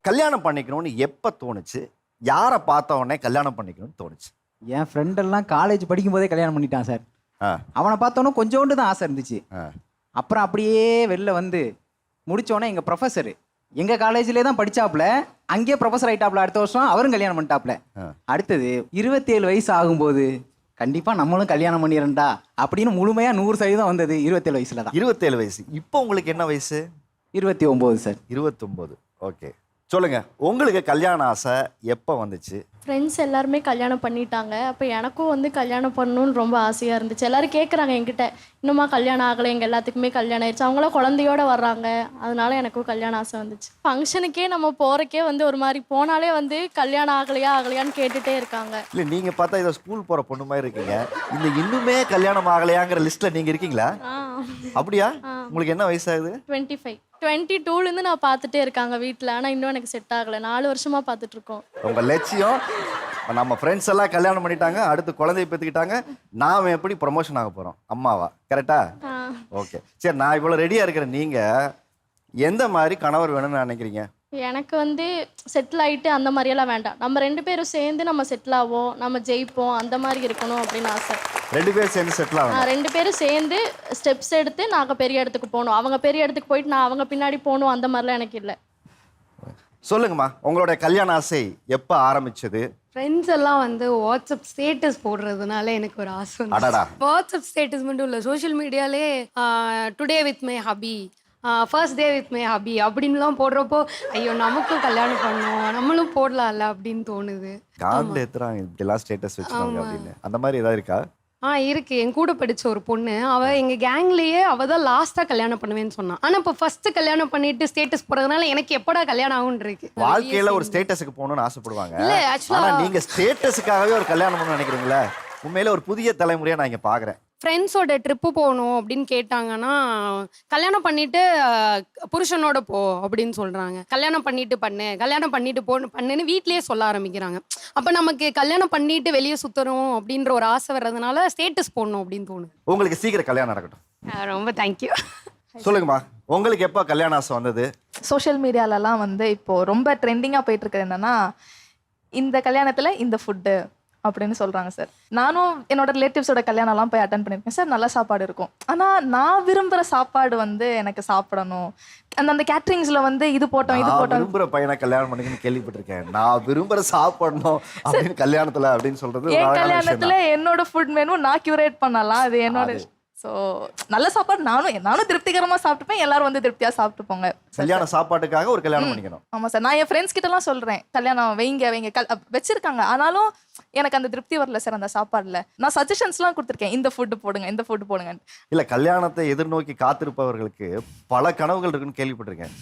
கல்யாணம் பண்ணிக்கணும்னு எப்போ தோணுச்சு? யாரை பார்த்த உடனே கல்யாணம் பண்ணிக்கணும்னு தோணுச்சு? என் ஃப்ரெண்டெல்லாம் காலேஜ் படிக்கும் போதே கல்யாணம் பண்ணிட்டான் சார். ஆ அவனை பார்த்தோன்னே கொஞ்சோண்டு தான் ஆசை இருந்துச்சு. ஆ அப்புறம் அப்படியே வெளில வந்து முடிச்சோடனே எங்கள் ப்ரொஃபஸர் எங்கள் காலேஜ்லேயே தான் படித்தாப்புல, அங்கேயே ப்ரொஃபஸர் ஆகிட்டாப்புல. அடுத்த வருஷம் அவரும் கல்யாணம் பண்ணிட்டாப்புல. அடுத்தது 27 வயசு ஆகும்போது கண்டிப்பாக நம்மளும் கல்யாணம் பண்ணிடுறா அப்படின்னு முழுமையாக 100% வந்தது 27 வயசுல தான். 27 வயசு. இப்போ உங்களுக்கு என்ன வயசு? 29 சார். 29. ஓகே, சொல்லுங்க, உங்களுக்கு கல்யாண ஆசை எப்போ வந்துச்சு? ஃப்ரெண்ட்ஸ் எல்லாருமே கல்யாணம் பண்ணிட்டாங்க. அப்போ எனக்கும் வந்து கல்யாணம் பண்ணணும்னு ரொம்ப ஆசையாக இருந்துச்சு. எல்லோரும் கேட்குறாங்க என்கிட்ட, இன்னுமா கல்யாணம் ஆகலை? எங்கள் எல்லாத்துக்குமே கல்யாணம் ஆயிடுச்சு. அவங்களாம் குழந்தையோட வர்றாங்க. அதனால எனக்கும் கல்யாணம் ஆசை வந்துச்சு. ஃபங்க்ஷனுக்கே நம்ம போகிறக்கே வந்து ஒரு மாதிரி போனாலே வந்து கல்யாணம் ஆகலையான்னு கேட்டுகிட்டே இருக்காங்க. இல்லை, நீங்கள் பார்த்தா இதை ஸ்கூல் போகிற பொண்ணு மாதிரி இருக்கீங்க. இந்த இன்னுமே கல்யாணம் ஆகலையாங்கிற லிஸ்ட்டில் நீங்கள் இருக்கீங்களா? அப்படியா? உங்களுக்கு என்ன வயசாகுது? 25. 22லேருந்து நான் பார்த்துட்டே இருக்காங்க வீட்டில். ஆனால் இன்னும் எனக்கு செட் ஆகலை. 4 வருஷமாக பார்த்துட்ருக்கோம். உங்கள் லட்சியம், நம்ம ஃப்ரெண்ட்ஸ் எல்லாம் கல்யாணம் பண்ணிட்டாங்க, அடுத்து குழந்தைய பெற்றுக்கிட்டாங்க, நாம் எப்படி ப்ரொமோஷன் ஆக போகிறோம்? அம்மாவா? கரெக்டா? ஓகே, சரி, நான் இவ்வளோ ரெடியாக இருக்கிறேன். நீங்கள் எந்த மாதிரி கணவர் வேணும்னு நினைக்கிறீங்க? எனக்கு வந்து செட்டில் ஆகிட்டு அந்த மாதிரியெல்லாம் வேண்டாம். நம்ம 2 பேரும் சேர்ந்து நம்ம செட்டில் ஆவோம், நம்ம ஜெயிப்போம், அந்த மாதிரி இருக்கணும் அப்படின்னு ஆசை. 2 பேரும் சேர்ந்து செட்டில் ஆகணும். 2 பேரும் சேர்ந்து ஸ்டெப்ஸ் எடுத்து நாங்கள் பெரிய இடத்துக்கு போகணும். அவங்க பெரிய இடத்துக்கு போயிட்டு நான் அவங்க பின்னாடி போகணும், அந்த மாதிரிலாம் எனக்கு இல்லை. சொல்லுங்கம்மா, உங்களுடைய கல்யாண ஆசை எப்போ ஆரம்பிச்சது? ஃப்ரெண்ட்ஸ் எல்லாம் வந்து வாட்ஸ்அப் ஸ்டேட்டஸ் போடுறதுனால எனக்கு ஒரு ஆசை அடடா. வாட்ஸ்அப் ஸ்டேட்டஸ் மட்டும் இல்லை, சோஷியல் மீடியாலே today with my hubby, first day with my hubby அப்படின்லாம் போடுறப்போ ஐயோ நமக்கும் கல்யாணம் பண்ணோம், நம்மளும் போடலாம்ல அப்படின்னு தோணுது. காண்டில் எத்துறாங்க இப்படிலாம் ஸ்டேட்டஸ் வச்சுருவாங்க அப்படின்னு. அந்த மாதிரி ஏதாவது இருக்கா? இருக்கு. என் கூட படிச்ச ஒரு பொண்ணு, அவ எங்க கேங்லயே அவ தான் லாஸ்டா கல்யாணம் பண்ணுவேன்னு சொன்னா. ஆனா இப்ப ஃபர்ஸ்ட் கல்யாணம் பண்ணிட்டு ஸ்டேட்டஸ் போடுறதுனால எனக்கு எப்படா கல்யாணம் ஆகும்னு இருக்கு. வாழ்க்கையில ஒரு ஸ்டேட்டஸுக்கு போகணும்னு ஆசைப்படுவாங்க. இல்ல, actually- ஆனா நீங்க ஸ்டேட்டஸுக்காகவே ஒரு கல்யாணம் பண்ணணும்னு நினைக்கிறீங்களா? உண்மையில ஒரு புதிய தலைமுறையா நான் இங்க பாக்குறேன். ஃப்ரெண்ட்ஸோட ட்ரிப்பு போகணும் அப்படின்னு கேட்டாங்கன்னா கல்யாணம் பண்ணிட்டு புருஷனோட போ அப்படின்னு சொல்றாங்க. கல்யாணம் பண்ணிட்டு பண்ணுன்னு வீட்லயே சொல்ல ஆரம்பிக்கிறாங்க. அப்ப நமக்கு கல்யாணம் பண்ணிட்டு வெளியே சுத்தணும் அப்படின்ற ஒரு ஆசை வர்றதுனால ஸ்டேட்டஸ் போடணும் அப்படின்னு தோணுது. உங்களுக்கு சீக்கிரம் கல்யாணம் நடக்கட்டும். ரொம்ப தேங்க்யூ. சொல்லுங்கம்மா, உங்களுக்கு எப்போ கல்யாண ஆசை வந்தது? சோஷியல் மீடியாலலாம் வந்து இப்போது ரொம்ப ட்ரெண்டிங்காக போயிட்டுருக்குது என்னென்னா, இந்த கல்யாணத்தில் இந்த ஃபுட்டு அப்படின்னு சொல்கிறாங்க சார். நானும் என்னோட ரிலேட்டிவ்ஸோட கல்யாணம்லாம் போய் அட்டன் பண்ணியிருக்கேன் சார். நல்ல சாப்பாடு இருக்கும். ஆனால் நான் விரும்புகிற சாப்பாடு வந்து எனக்கு சாப்பிடணும். அந்த கேட்ரிங்ஸில் வந்து இது போட்டோம் விரும்புகிற பையனை கல்யாணம் பண்ணிக்கணும்னு கேள்விப்பட்டிருக்கேன். நான் விரும்புகிற சாப்பிடணும் அப்படின்னு கல்யாணத்தில் அப்படின்னு சொல்கிறது. என் கல்யாணத்தில் என்னோட ஃபுட் மெனு நான் கியூரேட் பண்ணலாம். அது என்னோட. ஸோ நல்ல சாப்பாடு நானும் திருப்திகரமாக சாப்பிட்டுப்பேன். எல்லாரும் வந்து திருப்தியாக சாப்பிட்டு போங்க. கல்யாண சாப்பாட்டுக்காக ஒரு கல்யாணம் பண்ணிக்கணும். ஆமாம் சார். நான் என் ஃப்ரெண்ட்ஸ் கிட்டலாம் சொல்கிறேன், கல்யாணம் வைங்க வச்சிருக்காங்க. ஆனாலும் எனக்கு அந்த திருப்தி வரல சார் அந்த சாப்பாடில். நான் சஜஷன்ஸ்லாம் கொடுத்துருக்கேன், இந்த ஃபுட்டு போடுங்க. இல்லை, கல்யாணத்தை எதிர்நோக்கி காத்திருப்பவர்களுக்கு பல கனவுகள் இருக்குன்னு கேள்விப்பட்டிருக்கேன்.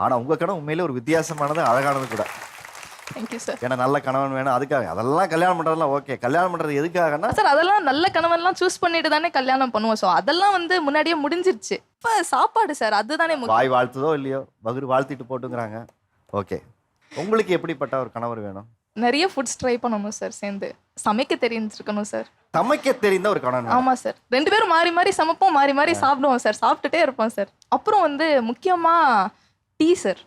ஆனால் உங்கள் கனவு உண்மையிலே ஒரு வித்தியாசமானது, அழகானது கூட. Thank you sir. ஏன்னா நல்ல கணவன் வேணும், அதுக்காக அதெல்லாம் கல்யாணம் பண்ணுறதுலாம் ஓகே. கல்யாணம் பண்ணுறது எதுக்காகனா சார், அதெல்லாம் நல்ல கணவன்லாம் சூஸ் பண்ணிட்டு தானே கல்யாணம் பண்ணுவோம். ஸோ அதெல்லாம் வந்து முன்னாடியே முடிஞ்சிருச்சு. இப்போ சாப்பாடு சார், அதுதானே வாய் வாழ்த்துதோ இல்லையோ வகுறு வாழ்த்திட்டு போட்டுங்கிறாங்க. ஓகே, உங்களுக்கு எப்படிப்பட்ட ஒரு கணவர் வேணும்? நிறைய ஃபுட்ஸ் ட்ரை பண்ணணும் சார். சேர்ந்து சமைக்க தெரிஞ்சிருக்கணும் சார். சமைக்க தெரிந்த ஒரு கணவன். ஆமாம் சார். 2 பேரும் மாறி சமைப்போம், மாறி சாப்பிடுவோம் சார். சாப்பிட்டுட்டே இருப்போம் சார். அப்புறம் வந்து முக்கியமாக டீ சார்.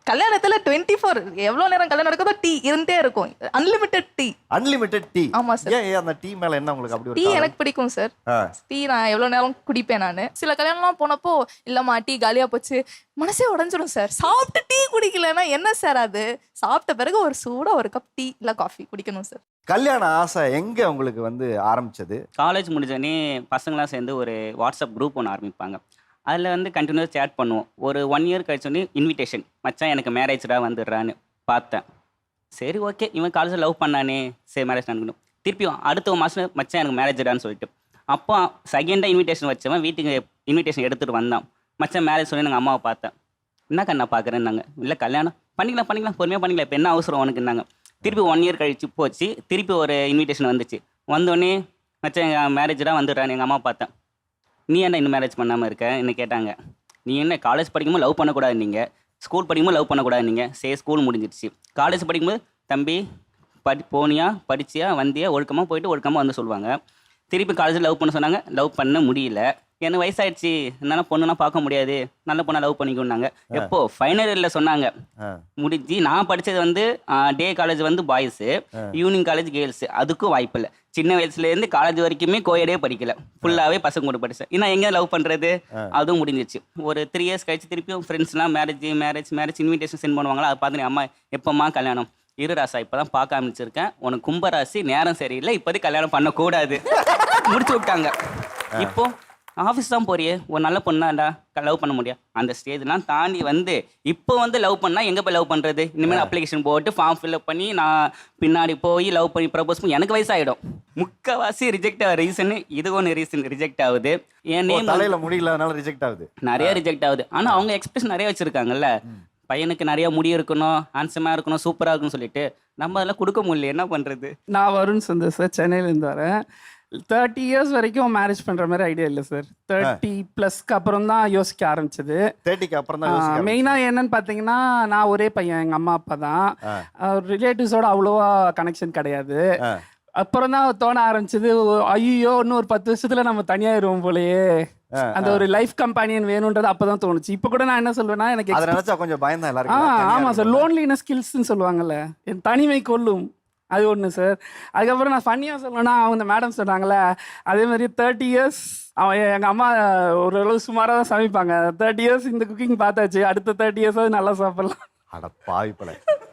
கல்யாணத்துல 24 எவ்வளவு நேரம் கல்யாணம் நடக்குதோ டீ இருந்தே இருக்கும். Unlimited tea. ஆமா சார். ஏன் அந்த டீ மேல என்ன உங்களுக்கு அப்படி ஒரு டீ எனக்கு பிடிக்கும் சார். டீ நான் எவ்வளவு நேரம் குடிப்பேன். நான் சில கல்யாணம்லாம் போனப்போ இல்லம்மா டீ காலியா போச்சு, மனசே உடஞ்சிடும் சார். சாப்பிட்டு டீ குடிக்கலன்னா என்ன சார்? அது சாப்பிட்ட பிறகு ஒரு சூடா ஒரு கப் டீ இல்ல காஃபி குடிக்கணும் சார். கல்யாண ஆசை எங்க உங்களுக்கு வந்து ஆரம்பிச்சது? காலேஜ் முடிஞ்சோடனே பசங்களாம் சேர்ந்து ஒரு வாட்ஸ்அப் குரூப் ஒன்று ஆரம்பிப்பாங்க. அதில் வந்து கண்டினியூஸ் சேட் பண்ணுவோம். ஒரு 1 இயர் கழிச்சோடனே இன்விடேஷன், மச்சான் எனக்கு மேரேஜ்டா வந்துடுறான்னு பார்த்தேன். சரி ஓகே, இவன் காலேஜில் லவ் பண்ணானே, சரி மேரேஜ் நடக்கணும். திருப்பியும் அடுத்த மாதம் மச்சான் எனக்கு மேரேஜ்டான்னு சொல்லிட்டு, அப்போ செகண்டாக இன்விடேஷன் வச்சவன் வீட்டுக்கு இன்விடேஷன் எடுத்துகிட்டு வந்தான். மச்சான் மேரேஜ் சொல்லி நாங்கள் அம்மாவை பார்த்தேன். என்ன கண்ணா பார்க்குறேன்னாங்க. இல்லை கல்யாணம் பண்ணிக்கலாம் பொறுமையாக பண்ணிக்கலாம், இப்போ என்ன அவசரம் உனக்குன்னாங்க. திருப்பி 1 இயர் கழிச்சு போச்சு. திருப்பி ஒரு இன்விடேஷன் வந்துச்சு. வந்தோடனே மச்சான் எங்கள் மேரேஜ்டாக வந்துடுறான்னு எங்கள் அம்மா பார்த்தேன். நீ என்ன இன்னும் மேரேஜ் பண்ணாமல் இருக்க என்ன கேட்டாங்க. நீ என்ன காலேஜ் படிக்கும்போது லவ் பண்ணக்கூடாது, நீங்கள் ஸ்கூல் படிக்கும்போது லவ் பண்ணக்கூடாது, நீங்கள் சரி ஸ்கூல் முடிஞ்சிடுச்சு. காலேஜ் படிக்கும்போது தம்பி போனியா படிச்சியா வந்தியா ஒழுக்கமாக போயிட்டு ஒழுக்கமாக வந்து சொல்லுவாங்க. திருப்பி காலேஜில் லவ் பண்ண சொன்னாங்க, லவ் பண்ண முடியல. எனக்கு வயசாயிடுச்சு, என்னால் பொண்ணுனா பார்க்க முடியாது, நல்ல பொண்ணை லவ் பண்ணிக்கோன்னாங்க. எப்போ ஃபைனல் இயரில் சொன்னாங்க. முடிஞ்சு நான் படித்தது வந்து டே காலேஜ் வந்து பாய்ஸு, ஈவினிங் காலேஜ் கேர்ள்ஸு. அதுக்கும் வாய்ப்பு இல்லை. சின்ன வயசுலேருந்து காலேஜ் வரைக்குமே கோயடே படிக்கல, ஃபுல்லாகவே பசங்க கூட படித்தேன். ஏன்னா எங்கே லவ் பண்ணுறது, அதுவும் முடிஞ்சிச்சு. ஒரு 3 இயர்ஸ் கழிச்சு திருப்பியும் ஃப்ரெண்ட்ஸ்லாம் மேரேஜ் இன்விடேஷன் சென்ட் பண்ணுவாங்களா, அதை பார்த்து அம்மா எப்போம்மா கல்யாணம், இரு ராசா இப்போ தான் பார்க்க ஆரம்பிச்சிருக்கேன், உனக்கு கும்பராசி, நேரம் சரியில்லை, இப்போதைக்கு கல்யாணம் பண்ணக்கூடாது, முடிச்சு விட்டாங்க. இப்போ ஆஃபீஸ் தான் போறியே, ஒரு நல்ல பொண்ணாண்டா லவ் பண்ண முடியாது. அந்த ஸ்டேஜ்லாம் தாண்டி வந்து இப்போ வந்து லவ் பண்ணால் எங்கே போய் லவ் பண்ணுறது? இனிமேல் அப்ளிகேஷன் போட்டு ஃபார்ம் ஃபில்அப் பண்ணி நான் பின்னாடி போய் லவ் பண்ணி ப்ரப்போஸ் பண்ணி எனக்கு வயசாகிடும். முக்கால்வாசி ரிஜெக்ட் ஆகிற ரீசன் இது ஒன்று ரீசன் ரிஜெக்ட் ஆகுது. என் நேம் தலையில் முடியல, அதனால ரிஜெக்ட் ஆகுது, நிறைய ரிஜெக்ட் ஆகுது. ஆனால் அவங்க எக்ஸ்பிரஷன் நிறைய வச்சுருக்காங்கல்ல, பையனுக்கு நிறைய முடி இருக்கணும், ஹேண்ட்ஸமாக இருக்கணும், சூப்பராக இருக்குன்னு சொல்லிட்டு நம்ம அதெல்லாம் கொடுக்க முடியல, என்ன பண்ணுறது? நான் வருண் சுந்தர் சார், சென்னையிலேருந்து வரேன். 30 இயர்ஸ் வரைக்கும் மேரேஜ் பண்ணுற மாதிரி ஐடியா இல்லை சார். 30+ அப்புறம் தான் யோசிக்க ஆரம்பிச்சது. 30க்கு அப்புறம் தான் மெயினாக என்னன்னு பார்த்தீங்கன்னா, நான் ஒரே பையன், எங்கள் அம்மா அப்பா தான். ரிலேட்டிவ்ஸோட அவ்வளோவா கனெக்ஷன் கிடையாது. அப்புறம் தான் தோண ஆரம்பிச்சது, ஐயோ இன்னும் ஒரு 10 வருஷத்துல நம்ம தனியாயிருவோம் போலயே, அந்த ஒரு லைஃப் கம்பெனியன் வேணும்ன்றது அப்பதான் தோணுச்சு. இப்ப கூட நான் என்ன சொல்வேன்னா, எனக்கு அதை நினைச்சா கொஞ்சம் பயந்தா எல்லாரும். ஆமா சார், லோன்லினஸ் ஸ்கில்ஸ்ன்னு சொல்லுவாங்கல்ல, என் தனிமை கொல்லும், அது ஒன்று சார். அதுக்கப்புறம் நான் ஃபன்னியாக சொல்லணும்னா, அவங்க மேடம் சொன்னாங்களே அதே மாதிரி 30 இயர்ஸ் அவன் எங்கள் அம்மா ஓரளவு சுமாராக தான் சமைப்பாங்க. 30 இயர்ஸ் இந்த குக்கிங் பார்த்தாச்சு, அடுத்த 30 இயர்ஸாவது நல்லா சாப்பிடலாம். அட பாவிப்பல,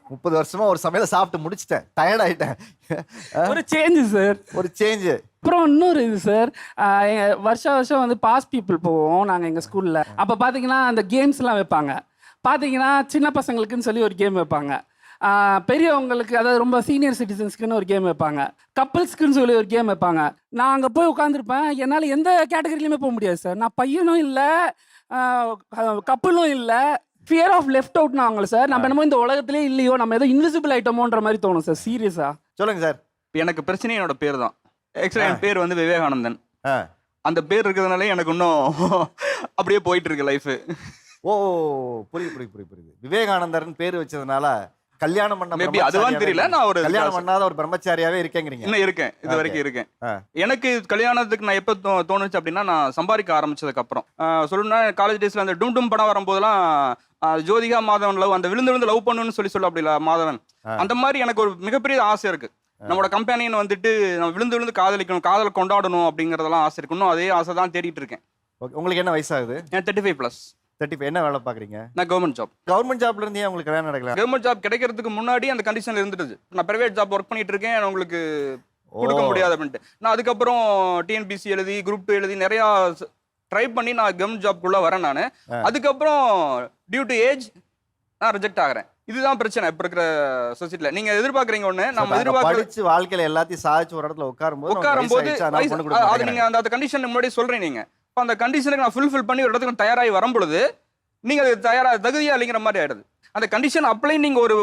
30 வருஷமா ஒரு சமையலை சாப்பிட்டு முடிச்சிட்டேன், டயர்ட் ஆயிட்டேன். ஒரு சேஞ்சு சார், ஒரு சேஞ்சு. அப்புறம் இன்னொரு இது சார், வருஷம் வந்து பாஸ் பீப்புள் போவோம் நாங்கள் எங்கள் ஸ்கூலில். அப்போ பார்த்தீங்கன்னா அந்த கேம்ஸ்லாம் வைப்பாங்க. பார்த்தீங்கன்னா சின்ன பசங்களுக்குன்னு சொல்லி ஒரு கேம் வைப்பாங்க, பெரியவங்களுக்கு அதாவது ரொம்ப சீனியர் சிட்டிசன்ஸ்க்குன்னு ஒரு கேம் வைப்பாங்க, கப்புள்ஸ்க்குன்னு சொல்லி ஒரு கேம் வைப்பாங்க. நான் அங்கே போய் உட்காந்துருப்பேன், என்னால் எந்த கேட்டகரியிலுமே போக முடியாது சார். நான் பையனும் இல்லை, கப்புளும் இல்லை, ஃபியர் ஆஃப் லெஃப்ட் அவுட்னா அவங்கள சார். நம்ம என்னமோ இந்த உலகத்திலே இல்லையோ, நம்ம ஏதோ இன்விசிபிள் ஐட்டமோன்ற மாதிரி தோணும் சார். சீரியஸா சொல்லுங்க சார். எனக்கு பிரச்சனை என்னோட பேர் தான். ஆக்சுவலாக என் பேர் வந்து விவேகானந்தன். அந்த பேர் இருக்கிறதுனால எனக்கு இன்னும் அப்படியே போயிட்டு இருக்கு லைஃப். ஓ புரியுது. விவேகானந்தர்னு பேர் வச்சதுனால கல்யாணம் பண்ண மேபி அதுவான்னு தெரியல, நான் ஒரு கல்யாணம் பண்ணாத ஒரு பிரம்மச்சாரியாவே இருக்கேங்கிறீங்க. இன்னும் இருக்கேன், இது வரைக்கும் இருக்கேன். எனக்கு கல்யாணத்துக்கு நான் எப்போ தோணுச்சு அப்படின்னா, நான் சம்பாதிக்க ஆரம்பிச்சதுக்கு அப்புறம். சொல்லணும்னா காலேஜ் டேஸ்ல அந்த டும் படம் வரும்போதெல்லாம் ஜோதிகா மாதவன் லவ், அந்த விழுந்து லவ் பண்ணுன்னு சொல்ல அப்படி மாதவன், அந்த மாதிரி எனக்கு ஒரு மிகப்பெரிய ஆசை இருக்கு. நம்மளோட கம்பெனியன் வந்துட்டு நம்ம விழுந்து காதலிக்கணும், காதலை கொண்டாடணும் அப்படிங்கறதெல்லாம் ஆசை இருக்கு. இன்னும் அதே ஆசை தான் தேடிட்டு இருக்கேன். உங்களுக்கு என்ன வயசாகுது? 35+. 35. என்ன வேலை பாக்குறீங்க? நான் கவர்மெண்ட் ஜாப்ல இருந்தே உங்களுக்கு கல்யாணம் நடக்கல? கவர்மெண்ட் ஜாப் கிடைக்கிறதுக்கு முன்னாடி அந்த கண்டிஷன்ல இருந்துட்டு, நான் பிரைவேட் ஜாப் ஒர்க் பண்ணிட்டு இருக்கேன், உங்களுக்கு கொடுக்க முடியாது அப்படின்ட்டு நான் அதுக்கப்புறம் டிஎன்பிசி எழுதி, குரூப் 2 எழுதி நிறைய ட்ரை பண்ணி நான் கவர்மெண்ட் ஜாப்குள்ள வரேன். நான் அதுக்கப்புறம் டியூ டு ஏஜ் நான் ரிஜெக்ட் ஆகிறேன். இதுதான் பிரச்சனை இப்ப இருக்கிற சொசைட்டில. நீங்க எதிர்பார்க்கறீங்க ஒண்ணு, நம்ம எதிர்பார்க்கறது வாழ்க்கையில எல்லாத்தையும் சாதிச்சு ஒரு இடத்துல உட்காரும்போது அது நீங்க அந்த கண்டிஷன் முன்னாடி சொல்றீங்க. நீங்க அந்த கண்டிஷனுக்கு நான் ஃபுல்ஃபில் பண்ணி ஒரு இடத்துக்கு தயாராகி வரும்பொழுது நீங்க அது தகுதியா இல்லைங்கிற மாதிரி ஆயிடுது. அந்த கண்டிஷன் அப்ளை நீங்க ஒரு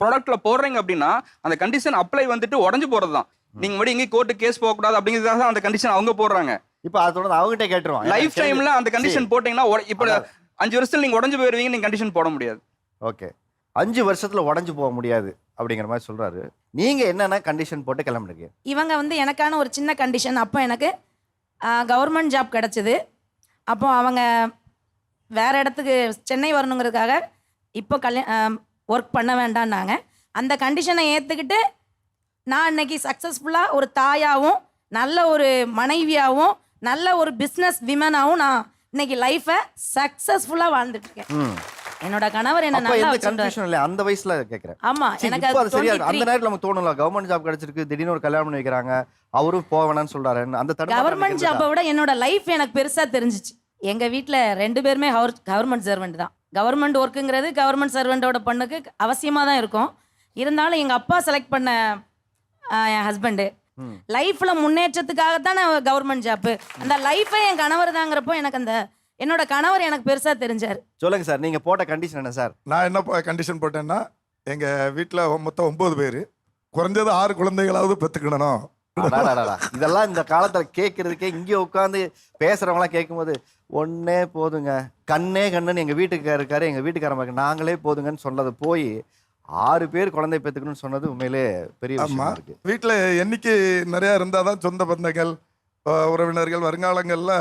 ப்ராடக்ட்ல போடுறீங்க அப்படின்னா, அந்த கண்டிஷன் அப்ளை வந்துட்டு உடஞ்சு போறது தான். நீங்க மறுபடியும் எங்கேயும் கோர்ட்டு கேஸ் போகக்கூடாது அப்படிங்கிறதுக்காக அந்த கண்டிஷன் அவங்க போடுறாங்க. இப்போ அதோட அவங்ககிட்ட கேட்டுருவாங்க. லைஃப் டைம்ல அந்த கண்டிஷன் போட்டீங்கன்னா, இப்போ 5 வருஷத்துல நீங்க உடஞ்சு போயிருவீங்க, நீங்க கண்டிஷன் போட முடியாது. ஓகே, 5 வருஷத்துல உடஞ்சு போக முடியாது அப்படிங்கிற மாதிரி சொல்றாரு. நீங்க என்னென்ன கண்டிஷன் போட்டு கிளம்புறீங்க? இவங்க வந்து எனக்கான ஒரு சின்ன கண்டிஷன். அப்போ எனக்கு கவர்மெண்ட் ஜாப் கிடச்சிது. அப்போ அவங்க வேறு இடத்துக்கு சென்னை வரணுங்கிறதுக்காக இப்போ ஒர்க் பண்ண வேண்டான்னாங்க. அந்த கண்டிஷனை ஏற்றுக்கிட்டு நான் இன்னைக்கு சக்ஸஸ்ஃபுல்லாக ஒரு தாயாகவும், நல்ல ஒரு மனைவியாகவும், நல்ல ஒரு பிஸ்னஸ் விமனாகவும் நான் இன்னைக்கு லைஃபை சக்ஸஸ்ஃபுல்லாக வாழ்ந்துட்டுருக்கேன். என்னோட கணவர் என்ன நல்லா கன்ஃபியூஷன் இல்ல அந்த வயசுல கேக்குறேன். ஆமா, எனக்கு அது சரியா அந்த நேரத்துல நமக்கு தோணல, கவர்மெண்ட் ஜாப் கிடைச்சிருக்கு, திடீர்னு ஒரு கல்யாணம் பண்ணி வைக்கிறாங்க, அவரும் போவேனான்னு சொல்றாரு. அந்த கவர்மெண்ட் ஜாப்பை விட என்னோட லைஃப் எனக்கு பெருசா தெரிஞ்சிச்சு. எங்க வீட்ல 2 பேருமே கவர்மெண்ட் சர்வெண்ட் தான். கவர்மெண்ட் ஒர்க்குங்கிறது கவர்மெண்ட் சர்வெண்டோட பொண்ணுக்கு அவசியமா தான் இருக்கும். இருந்தாலும் எங்க அப்பா செலக்ட் பண்ண என் ஹஸ்பண்டு லைஃப்ல முன்னேற்றத்துக்காக தான் கவர்மெண்ட் ஜாப். அந்த லைஃபை என் கணவர் தாங்கிறப்போ எனக்கு அந்த என்னோட கணவர் எனக்கு பெருசா தெரிஞ்சாரு. சொல்லுங்க சார், நீங்க போட்ட கண்டிஷன் என்ன சார்? நான் என்ன கண்டிஷன் போட்டேன்னா, எங்க வீட்டுல மொத்தம் 9 பேர், குறைஞ்சது 6 குழந்தைகளாவது பெற்றுக்கணும். இதெல்லாம் இந்த காலத்துல கேட்கறதுக்கே, இங்கே உட்காந்து பேசுறவங்களாம் கேட்கும்போது ஒன்னே போதுங்க, கண்ணே கண்ணுன்னு எங்க வீட்டுக்கார இருக்காரு, எங்க வீட்டுக்காரமாக நாங்களே போதுங்கன்னு சொன்னது போய் 6 பேர் குழந்தை பெற்றுக்கணும்னு சொன்னது உண்மையிலே பெரிய ஆமா விஷயமா இருக்கு. வீட்டில் எண்ணிக்கை நிறையா இருந்தால் தான் சொந்த பந்தங்கள் உறவினர்கள் வருங்காலங்களில்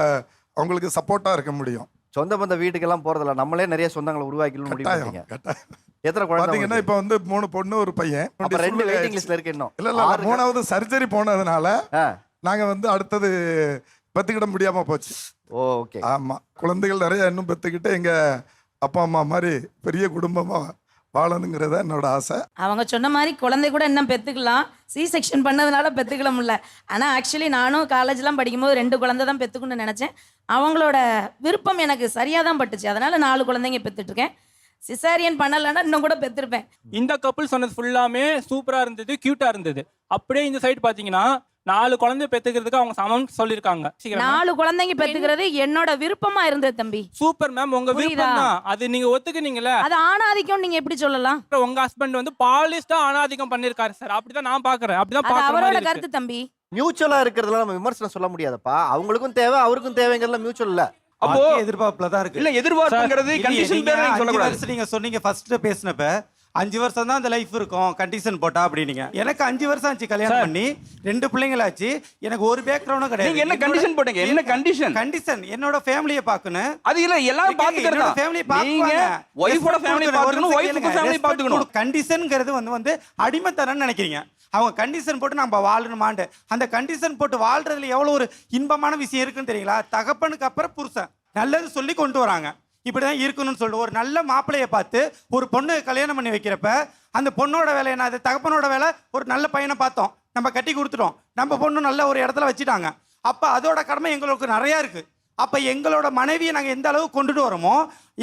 அவங்களுக்கு சப்போர்ட்டாக இருக்க முடியும். சொந்த பந்த வீட்டுக்கெல்லாம் போறதில்ல, நம்மளே நிறைய சொந்தங்களை உருவாக்கணும்னு முடிவு கட்டாயம் பண்ணீங்க. கட்டாயம். எத்தனை குழந்தை பார்த்தீங்கன்னா உங்களுக்கு? இப்போ வந்து 3 பொண்ணு ஒரு பையன். அப்ப 2 வெயிட்டிங் லிஸ்ட்ல இருக்கு இன்னும். இல்லை இல்லை 3வது சர்ஜரி போனதுனால ஆ. நாங்கள் வந்து அடுத்தது பெற்றுக்கிட முடியாமல் போச்சு. ஓகே. ஆமாம், குழந்தைகள் நிறைய இன்னும் பெற்றுக்கிட்டு எங்கள் அப்பா அம்மா மாதிரி பெரிய குடும்பமாக வாழணுங்கிறத என்னோட ஆசை. அவங்க சொன்ன மாதிரி குழந்தை கூட இன்னும் பெற்றுக்கலாம், சி செக்ஷன் பண்ணதுனால பெற்றுக்கல முடியல. ஆனால் ஆக்சுவலி நானும் காலேஜ்லாம் படிக்கும்போது 2 குழந்தை தான் பெற்றுக்கணும்னு நினச்சேன். அவங்களோட விருப்பம் எனக்கு சரியாக தான் பட்டுச்சு, அதனால் 4 குழந்தைங்க பெற்றுட்ருக்கேன். சிசேரியன் பண்ணலைன்னா இன்னும் கூட பெற்றிருப்பேன். இந்த கப்புள் சொன்னது ஃபுல்லாமே சூப்பராக இருந்தது, க்யூட்டாக இருந்தது. அப்படியே இந்த சைடு பார்த்தீங்கன்னா 4 குழந்தை பெற்றுக்கிறதுக்கு அவங்க சமம் சொல்லியிருக்காங்க. 4 குழந்தைங்க பெற்றுக்கிறது என்னோட விருப்பமா இருந்தது தம்பி. சூப்பர் மேம், உங்க விருப்பம் தான் அது, நீங்க ஒத்துக்குனீங்கல்ல. அது ஆணாதிக்கம் நீங்க எப்படி சொல்லலாம்? உங்க ஹஸ்பண்ட் வந்து பாலிஸ்டா ஆணாதிக்கம் பண்ணிருக்காரு சார், அப்படிதான் நான் பாக்குறேன், அப்படிதான் அது பாக்குற அவரோட மாதிரி கருத்து இருக்கு. தம்பி. மியூச்சுவலா இருக்கிறதுல நம்ம விமர்சனம் சொல்ல முடியாதப்பா. அவங்களுக்கும் தேவை, அவருக்கும் தேவைங்கிறதுல மியூச்சுவல் இல்ல. அப்போ எதிர்பார்ப்புல தான் இருக்கு. இல்ல எதிர்பார்ப்புங்கிறது கண்டிஷன் பேர் நீங்க சொல்லக்கூடாது. நீங்க சொன்னீங்க ஃபர்ஸ்ட் பேசினப்ப 5 வருஷம் தான் அந்த லைஃப் இருக்கும் கண்டிஷன் போட்டா அப்படினீங்க. எனக்கு 5 வருஷம் ஆச்சு கல்யாணம் பண்ணி, 2 பிள்ளைங்களாச்சு, எனக்கு ஒரு பேக்ரவுண்டும் கிடையாது. நீங்க என்ன கண்டிஷன் போட்டீங்க? என்ன கண்டிஷன்? கண்டிஷன் என்னோட ஃபேமிலியை பார்க்கணும். அது இல்ல எல்லாரும் பாத்துக்கறதா. ஃபேமிலி நீங்க ஒய்ஃபோட ஃபேமிலி பாத்துக்கணும், ஒய்ஃபுக்கு ஃபேமிலி பாத்துக்கணும். கண்டிஷன்ங்கிறது வந்து அடிமைத்தனம்னு நினைக்கிறீங்க. அவங்க கண்டிஷன் போட்டு நம்ம வாழணுமாண்டு, அந்த கண்டிஷன் போட்டு வாழ்றதுல எவ்வளவு ஒரு இன்பமான விஷயம் இருக்குன்னு தெரியுங்களா? தகப்பனுக்கு அப்புறம் புருஷன் நல்லது சொல்லி கொண்டு வராங்க, இப்படிதான் இருக்கணும்னு சொல்லிட்டு ஒரு நல்ல மாப்பிள்ளையை பார்த்து ஒரு பொண்ணு கல்யாணம் பண்ணி வைக்கிறப்ப அந்த பொண்ணோட வேலை என்ன? அது தகப்பனோட வேலை. ஒரு நல்ல பையனை பார்த்தோம், நம்ம கட்டி கொடுத்துட்டோம், நம்ம பொண்ணு நல்ல ஒரு இடத்துல வச்சுட்டாங்க. அப்போ அதோட கடமை எங்களுக்கு நிறையா இருக்குது. அப்போ எங்களோட மனைவியை நாங்கள் எந்த அளவுக்கு கொண்டுட்டு வரோமோ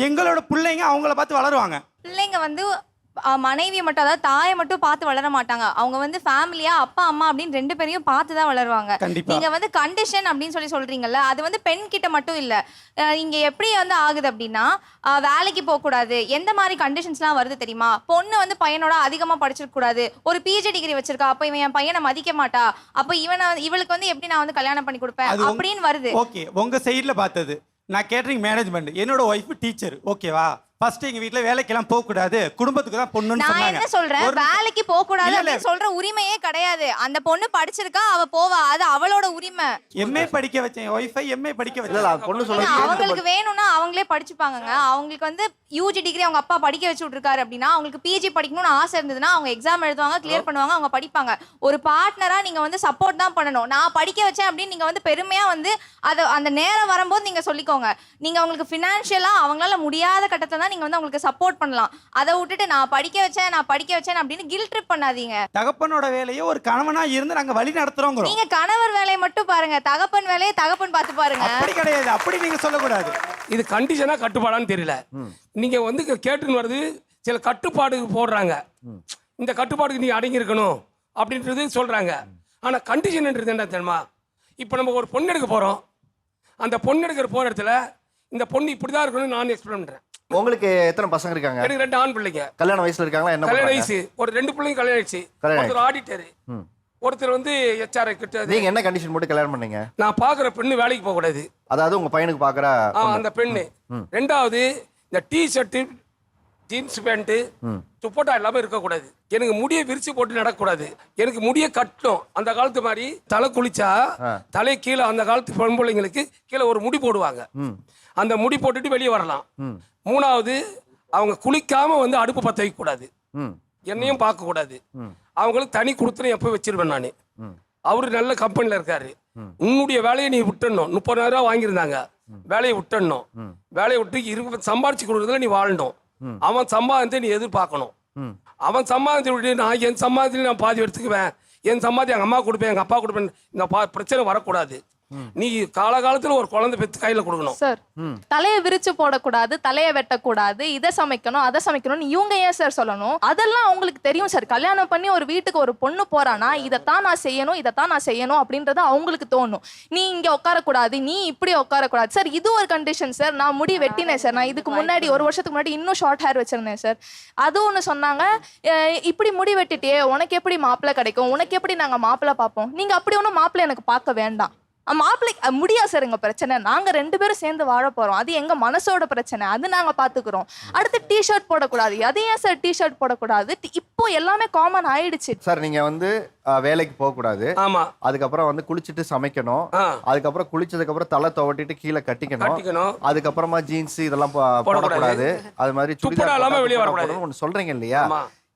எங்களோட பிள்ளைங்க அவங்கள பார்த்து வளருவாங்க. பிள்ளைங்க வந்து மனைவியை மட்டும், அதாவது தாயை மட்டும் பார்த்து வளர மாட்டாங்க. அவங்க வந்து ஃபேமிலியா அப்பா அம்மா அப்படின்னு 2 பேரையும் பார்த்து தான் வளருவாங்க. நீங்க வந்து கண்டிஷன் அப்படின்னு சொல்றீங்கல்ல, அது வந்து பெண் கிட்ட மட்டும் இல்ல. இங்க எப்படி வந்து ஆகுது அப்படின்னா, வேலைக்கு போக கூடாது, எந்த மாதிரி கண்டிஷன்ஸ்லாம் வருது தெரியுமா? பொண்ணு வந்து பையனோட அதிகமா படிச்சிருக்க கூடாது, ஒரு பிஜி டிகிரி வச்சிருக்கா, அப்ப இவன் என் பையனை மதிக்க மாட்டா, அப்ப இவளுக்கு வந்து எப்படி நான் வந்து கல்யாணம் பண்ணி கொடுப்பேன் அப்படின்னு வருது. ஓகே, உங்க சைட்ல பார்த்தது. நான் கேட்டரிங் மேனேஜ்மெண்ட், என்னோட ஒய்ஃப் டீச்சர், ஓகேவா? ஃபர்ஸ்ட் எங்க வீட்ல வேலைக்கெல்லாம் போக கூடாது, குடும்பத்துக்கு தான் பொண்ணுன்னு சொன்னாங்க. நான் என்ன சொல்றேன், வேலைக்கு போக கூடாது அப்படி சொல்ற உரிமையே கிடையாது. அந்த பொண்ணு படிச்சிருக்கா, அவ போவா, அது அவளோட உரிமை. எம்ஏ படிக்க வச்சேன் ஒய்ஃபை, எம்ஏ படிக்க இல்ல வச்சேன். பொண்ணு சொல்ல அவங்களுக்கு வேணும்னா அவங்களே படிச்சுப்பாங்கங்க. அவங்களுக்கு வந்து யூஜி டிகிரி அவங்க அப்பா படிக்க வச்சு விட்டுருக்காரு அப்படின்னா, அவங்களுக்கு பிஜி படிக்கணும்னு ஆசை இருந்ததுன்னா அவங்க எக்ஸாம் எழுதுவாங்க, கிளியர் பண்ணுவாங்க, அவங்க படிப்பாங்க. ஒரு பார்ட்னரா நீங்க வந்து சப்போர்ட் தான் பண்ணணும். நான் படிக்க வச்சேன் அப்படின்னு நீங்க வந்து பெருமையா வந்து அதை அந்த நேரம் வரும்போது நீங்க சொல்லிக்கோங்க. நீங்க அவங்களுக்கு ஃபினான்ஷியலா அவங்களால முடியாத கட்டத்தை தான் நீங்க வந்து அவங்களுக்கு சப்போர்ட் பண்ணலாம். அதை விட்டுட்டு நான் படிக்க வச்சேன் அப்படின்னு கில்ட் ட்ரிப் பண்ணாதீங்க. தகப்பனோட வேலையை ஒரு கணவனா இருந்து நாங்க வழி நடத்துறோம். நீங்க கணவர் வேலையை மட்டும் பாருங்க, தகப்பன் வேலையை தகப்பன் பார்த்து பாருங்க. அப்படி கிடையாது, அப்படி நீங்க சொல்லக்கூடாது. இது கண்டிஷனா கட்டுப்பாடான்னு தெரியல. நீங்க வந்து கேட்டுன்னு வருது, சில கட்டுப்பாடு போடுறாங்க, இந்த கட்டுப்பாடுக்கு நீ அடங்கி இருக்கணும் அப்படின்றது சொல்றாங்க. ஆனா கண்டிஷன்ன்றது என்ன தெரியுமா? இப்போ நம்ம ஒரு பொண்ணு எடுக்க போறோம், அந்த பொண்ணு எடுக்கிற போற இடத்துல இந்த பொண்ணு இப்படிதான் இருக்கணும்னு நான் எக்ஸ்பிளைன் பண்றேன். உங்களுக்கு எத்தனை பசங்க இருக்காங்க? எனக்கு 2 ஆண் பிள்ளைங்க. கல்யாண வயசுல இருக்காங்களா? என்ன கல்யாண பண்றாங்க? வயசு ஒரு 2 பிள்ளைங்க கல்யாணம் ஆயிடுச்சு. ஒருத்தர் ஆடிட்டர், ஒருத்தர் வந்து HR கிட்ட. நீங்க என்ன கண்டிஷன் போட்டு கல்யாணம் பண்ணீங்க? நான் பாக்குற பெண்ணு வேலைக்கு போக கூடாது, அதாவது உங்க பையனுக்கு பாக்குற அந்த பெண்ணு. 2வது இந்த T-ஷர்ட், ஜீன்ஸ் பேண்ட், துப்பட்டா எல்லாமே இருக்கக்கூடாது. எனக்கு முடியை விரிச்சு போட்டு நடக்கக்கூடாது. எனக்கு முடியை கட்டணும். அந்த காலத்து மாதிரி தலை குளிச்சா தலை கீழே, அந்த காலத்து பெண் பிள்ளைங்களுக்கு கீழே ஒரு முடி போடுவாங்க, அந்த முடி போட்டுட்டு வெளியே வரலாம். 3வது அவங்க குளிக்காம வந்து அடுப்பு பற்ற வைக்க கூடாது, என்னையும் பார்க்க கூடாது. அவங்களுக்கு தனி கொடுத்துன்னு எப்போ வச்சிருவேன் நான். அவரு நல்ல கம்பெனில இருக்காரு. உன்னுடைய வேலையை நீ விட்டுடணும். 30,000 ரூபா வாங்கியிருந்தாங்க, வேலையை விட்டுடணும். வேலையை விட்டு சம்பாரிச்சு கொடுக்குறதுல நீ வாழணும். அவன் சம்பாதித்தை நீ எதிர்பார்க்கணும். அவன் சம்பாதிச்சு விட்டு நான் என் சம்பாதித்துல நான் பாதி எடுத்துக்குவேன், என் சம்பாதி எங்க அம்மா கொடுப்பேன், எங்க அப்பா கொடுப்பேன், இந்த பிரச்சனை வரக்கூடாது. நீ காலகாலத்துல ஒரு குழந்தை பெற்று கையில கொடுக்கணும். சார், தலையை விரிச்சு போடக்கூடாது, தலையை வெட்டக்கூடாது, இதை சமைக்கணும் அதை சமைக்கணும், இவங்க ஏன் சார் சொல்லணும்? அதெல்லாம் அவங்களுக்கு தெரியும் சார். கல்யாணம் பண்ணி ஒரு வீட்டுக்கு ஒரு பொண்ணு போறானா, இதைத்தான் நான் செய்யணும் அப்படின்றது அவங்களுக்கு தோணும். நீ இங்க உட்காரக்கூடாது, நீ இப்படி உட்காரக்கூடாது சார். இது ஒரு கண்டிஷன் சார். நான் முடி வெட்டினேன் சார். நான் இதுக்கு முன்னாடி 1 வருஷத்துக்கு முன்னாடி இன்னும் ஷார்ட் ஹேர் வச்சிருந்தேன் சார். அது ஒன்று சொன்னாங்க, இப்படி முடி வெட்டிட்டே உனக்கு எப்படி மாப்பிள்ளை கிடைக்கும், உனக்கு எப்படி நாங்கள் மாப்பிள்ளை பார்ப்போம், நீங்க அப்படி ஒன்றும் மாப்பிள்ளை எனக்கு பார்க்க வேண்டாம் மாப்பிள்ளை முடியாது சார் எங்க பிரச்சனை, நாங்க 2 பேரும் சேர்ந்து வாழ போறோம், அது எங்க மனசோட பிரச்சனை, அது நாங்க பாத்துக்கிறோம். அடுத்து டிஷர்ட் போடக்கூடாது, அது ஏன் சார் டிஷர்ட் போடக்கூடாது, இப்போ எல்லாமே காமன் ஆயிடுச்சு. சார் நீங்க வந்து வேலைக்கு போக கூடாது, ஆமா, அதுக்கப்புறம் வந்து குளிச்சுட்டு சமைக்கணும், அதுக்கப்புறம் குளிச்சதுக்கு அப்புறம் தலை துவட்டிட்டு கீழே கட்டிக்கணும், அதுக்கப்புறமா ஜீன்ஸ் இதெல்லாம் போடக்கூடாது, அது மாதிரி சுடிதார் வெளியே வரக்கூடாது ஒன்று சொல்றீங்க இல்லையா?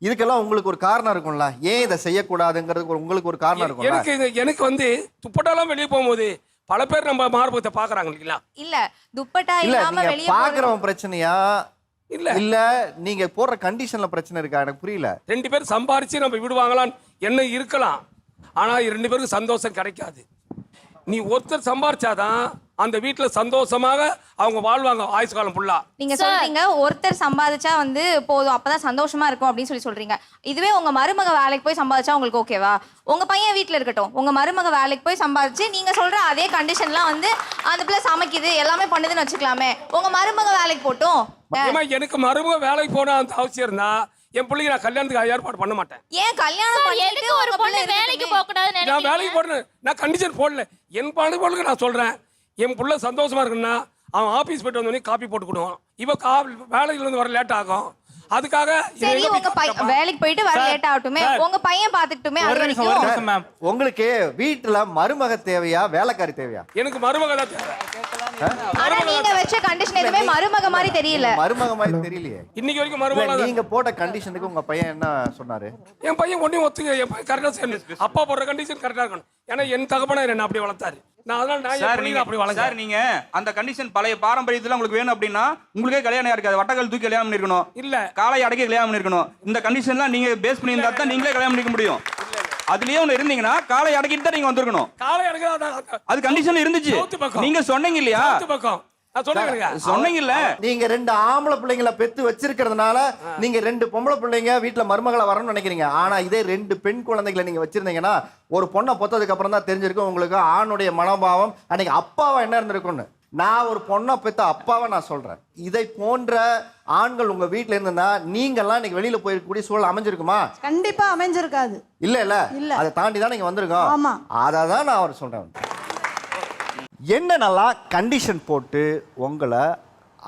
இதுக்கெல்லாம் உங்களுக்கு ஒரு காரணம் இருக்கும்ல, ஏன் இதை செய்யக்கூடாதுங்கிறதுக்கு உங்களுக்கு ஒரு காரணம் இருக்கும். எனக்கு வந்து துப்பட்டாலாம் வெளியே போகும்போது பல பேர் நம்ம மார்பகத்தை பாக்குறாங்க இல்லைங்களா? இல்ல துப்பட்டா இல்ல இல்லாம நீங்க வெளிய பாக்குறவன் பிரச்சனையா இல்ல நீங்க போடுற கண்டிஷன்ல பிரச்சனை இருக்கா? எனக்கு புரியல. 2 பேர் சம்பாரிச்சு நம்ம விடுவாங்களான்னு என்ன இருக்கலாம், ஆனா 2 பேருக்கு சந்தோஷம் கிடைக்காது. நீ ஒருத்தர் சம்பாரிச்சாதான் அந்த வீட்டுல சந்தோஷமாக அவங்க வாழ்வாங்க ஆயுசு காலம் ஃபுல்லா. நீங்க சொல்றீங்க ஒருத்தர் சம்பாதிச்சா வந்து போதும், அப்பதான் சந்தோஷமா இருக்கும் அப்படின்னு சொல்றீங்க. இதுவே உங்க மருமக வேலைக்கு போய் சம்பாதிச்சா உங்களுக்கு ஓகேவா? உங்க பையன் வீட்டுல இருக்கட்டும், உங்க மருமக வேலைக்கு போய் சம்பாதிச்சு நீங்க சொல்ற அதே கண்டிஷன்லாம் வந்து அந்த பிள்ளை சமைக்குது எல்லாமே பண்ணுதுன்னு வச்சுக்கலாமே, உங்க மருமக வேலைக்கு போட்டும். எனக்கு மருமக வேலைக்கு போனா அந்த அவசியம் இருந்தா என் பிள்ளைங்க நான் கல்யாணத்துக்கு ஏற்பாடு பண்ண மாட்டேன். ஏன் கல்யாணம் பண்ணிட்டு ஒரு பொண்ணு வேலைக்கு போக கூடாதுன்னு நான் வேலைக்கு போடுறேன், நான் கண்டிஷன் போடல. என் பணக்கு நான் சொல்றேன், என் புள்ள சந்தோஷமா இருக்குன்னா அவன் ஆபீஸ் போயிட்டு வந்தோடனே காப்பி போட்டு கொடுவான். இவ வேலையில இருந்து வர லேட் ஆகும், அதுக்காக சரி உங்க வேலைக்கு போயிட்டு வர லேட் ஆகட்டுமே, உங்க பையன் பாத்துக்கிட்டுமே. அது வரைக்கும் உங்களுக்கு வீட்டுல மருமக தேவையா வேலைக்காரி தேவையா? எனக்கு மருமக தான் தேவை. ஆனா நீங்க வெச்ச கண்டிஷன் எதுமே மருமக மாதிரி தெரியல. மருமக மாதிரி தெரியலையே இன்னைக்கு வரைக்கும். மருமக நீங்க போட்ட கண்டிஷனுக்கு உங்க பையன் என்ன சொன்னாரு? என் பையன் ஒண்ணே ஒத்துங்க, என் பையன் கரெக்டா செய்யணும், அப்பா போடுற கண்டிஷன் கரெக்டா இருக்கணும். ஏன்னா என் தகப்பனா என்ன அப்படி வளர்த்தாரு, நான் அதனால நான் அப்படி வளர்த்தேன். சார் நீங்க அந்த கண்டிஷன் பழைய பாரம்பரியத்துல உங்களுக்கு வேணும் அப்படின்னா உங்களுக்கே கல்யாணம் இருக்காது, வட்டக்கல் தூக்கி கல்யாணம் பண்ணிருக்கணும், இல்ல காலை அடக்கி கல்யாணம் பண்ணிருக்கணும். இந்த கண்டிஷன்லாம் நீங்க பேஸ் பண்ணி இருந்தா தான் நீங்களே கல்யாணம் பண்ணிக்க முடியும். அதுலயே ஒண்ணு இருந்தீங்கன்னா காலை அடக்கிட்டு தான் நீங்க வந்திருக்கணும். காலை அடக்க அது கண்டிஷன் இருந்துச்சு, நீங்க சொன்னீங்க இல்லையா? சொன்னீங்கல்ல, நீங்க 2 ஆம்பளை பிள்ளைங்களை பெத்து வச்சிருக்கிறதுனால நீங்க 2 பொம்பளை பிள்ளைங்க வீட்டுல மருமகளை வரணும்னு நினைக்கிறீங்க. ஆனா இதே 2 பெண் குழந்தைகளை நீங்க வச்சிருந்தீங்கன்னா ஒரு பொண்ணை பொத்ததுக்கு அப்புறம் தான் தெரிஞ்சிருக்கும் உங்களுக்கு ஆணுடைய மனோபாவம் அன்னைக்கு அப்பாவா என்ன இருந்திருக்கும்னு. நான் ஒரு பொண்ணை பெத்த அப்பாவை நான் சொல்றேன். இதை போன்ற ஆண்கள் உங்க வீட்டுல இருந்தா நீங்கெல்லாம் இன்னைக்கு வெளியில போயிருக்கக்கூடிய சூழல் அமைஞ்சிருக்குமா? கண்டிப்பா அமைஞ்சிருக்காது. இல்ல அதை தாண்டி தான் நீங்க வந்திருக்கோம். அதை தான் நான் அவர் சொல்றேன். என்ன நல்லா கண்டிஷன் போட்டு உங்களை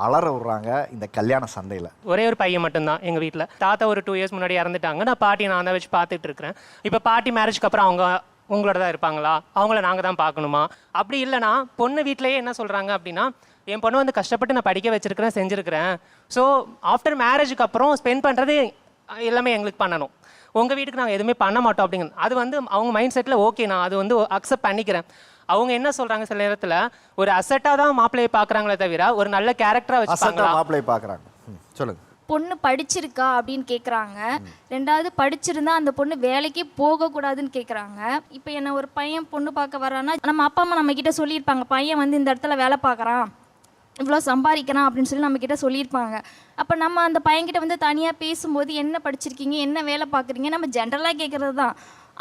அலற விடுறாங்க இந்த கல்யாண சந்தையில். ஒரே ஒரு பையன் மட்டும்தான் எங்கள் வீட்டில். தாத்தா ஒரு 2 இயர்ஸ் முன்னாடி இறந்துட்டாங்க. நான் பாட்டி நான் தான் வச்சு பார்த்துட்டு இருக்கிறேன். இப்போ பாட்டி மேரேஜ்க்கு அப்புறம் அவங்க உங்களோட தான் இருப்பாங்களா, அவங்கள நாங்கள் தான் பார்க்கணுமா? அப்படி இல்லைனா பொண்ணு வீட்டிலேயே என்ன சொல்கிறாங்க அப்படின்னா, என் பொண்ணு வந்து கஷ்டப்பட்டு நான் படிக்க வச்சிருக்கிறேன் செஞ்சுருக்கிறேன், ஸோ ஆஃப்டர் மேரேஜுக்கு அப்புறம் ஸ்பெண்ட் பண்ணுறது எல்லாமே எங்களுக்கு பண்ணணும், உங்கள் வீட்டுக்கு நாங்கள் எதுவுமே பண்ண மாட்டோம் அப்படிங்கிறது. அது வந்து அவங்க மைண்ட் செட்டில் ஓகே, நான் அது வந்து அக்செப்ட் பண்ணிக்கிறேன். அவங்க என்ன சொல்றாங்க, சில நேரத்துல ஒரு அசெட்டா தான் மாப்பிள்ளையை பாக்குறாங்களே தவிர ஒரு நல்ல கேரக்டரா வச்சுப்பாங்களா? மாப்பிள்ளையை பாக்குறாங்க. சொல்லுங்க. பொண்ணு படிச்சிருக்கா அப்படின்னு கேட்குறாங்க. 2வது படிச்சிருந்தா அந்த பொண்ணு வேலைக்கு போகக்கூடாதுன்னு கேட்குறாங்க. இப்போ என்ன ஒரு பையன் பொண்ணு பார்க்க வரான்னா நம்ம அப்பா அம்மா நம்ம கிட்ட சொல்லியிருப்பாங்க, பையன் வந்து இந்த இடத்துல வேலை பார்க்குறான், இவ்வளோ சம்பாதிக்கிறான் அப்படின்னு சொல்லி நம்மக்கிட்ட சொல்லியிருப்பாங்க. அப்போ நம்ம அந்த பையன்கிட்ட வந்து தனியாக பேசும்போது என்ன படிச்சிருக்கீங்க, என்ன வேலை பார்க்குறீங்க, நம்ம ஜென்ரலாக கேட்குறது தான்.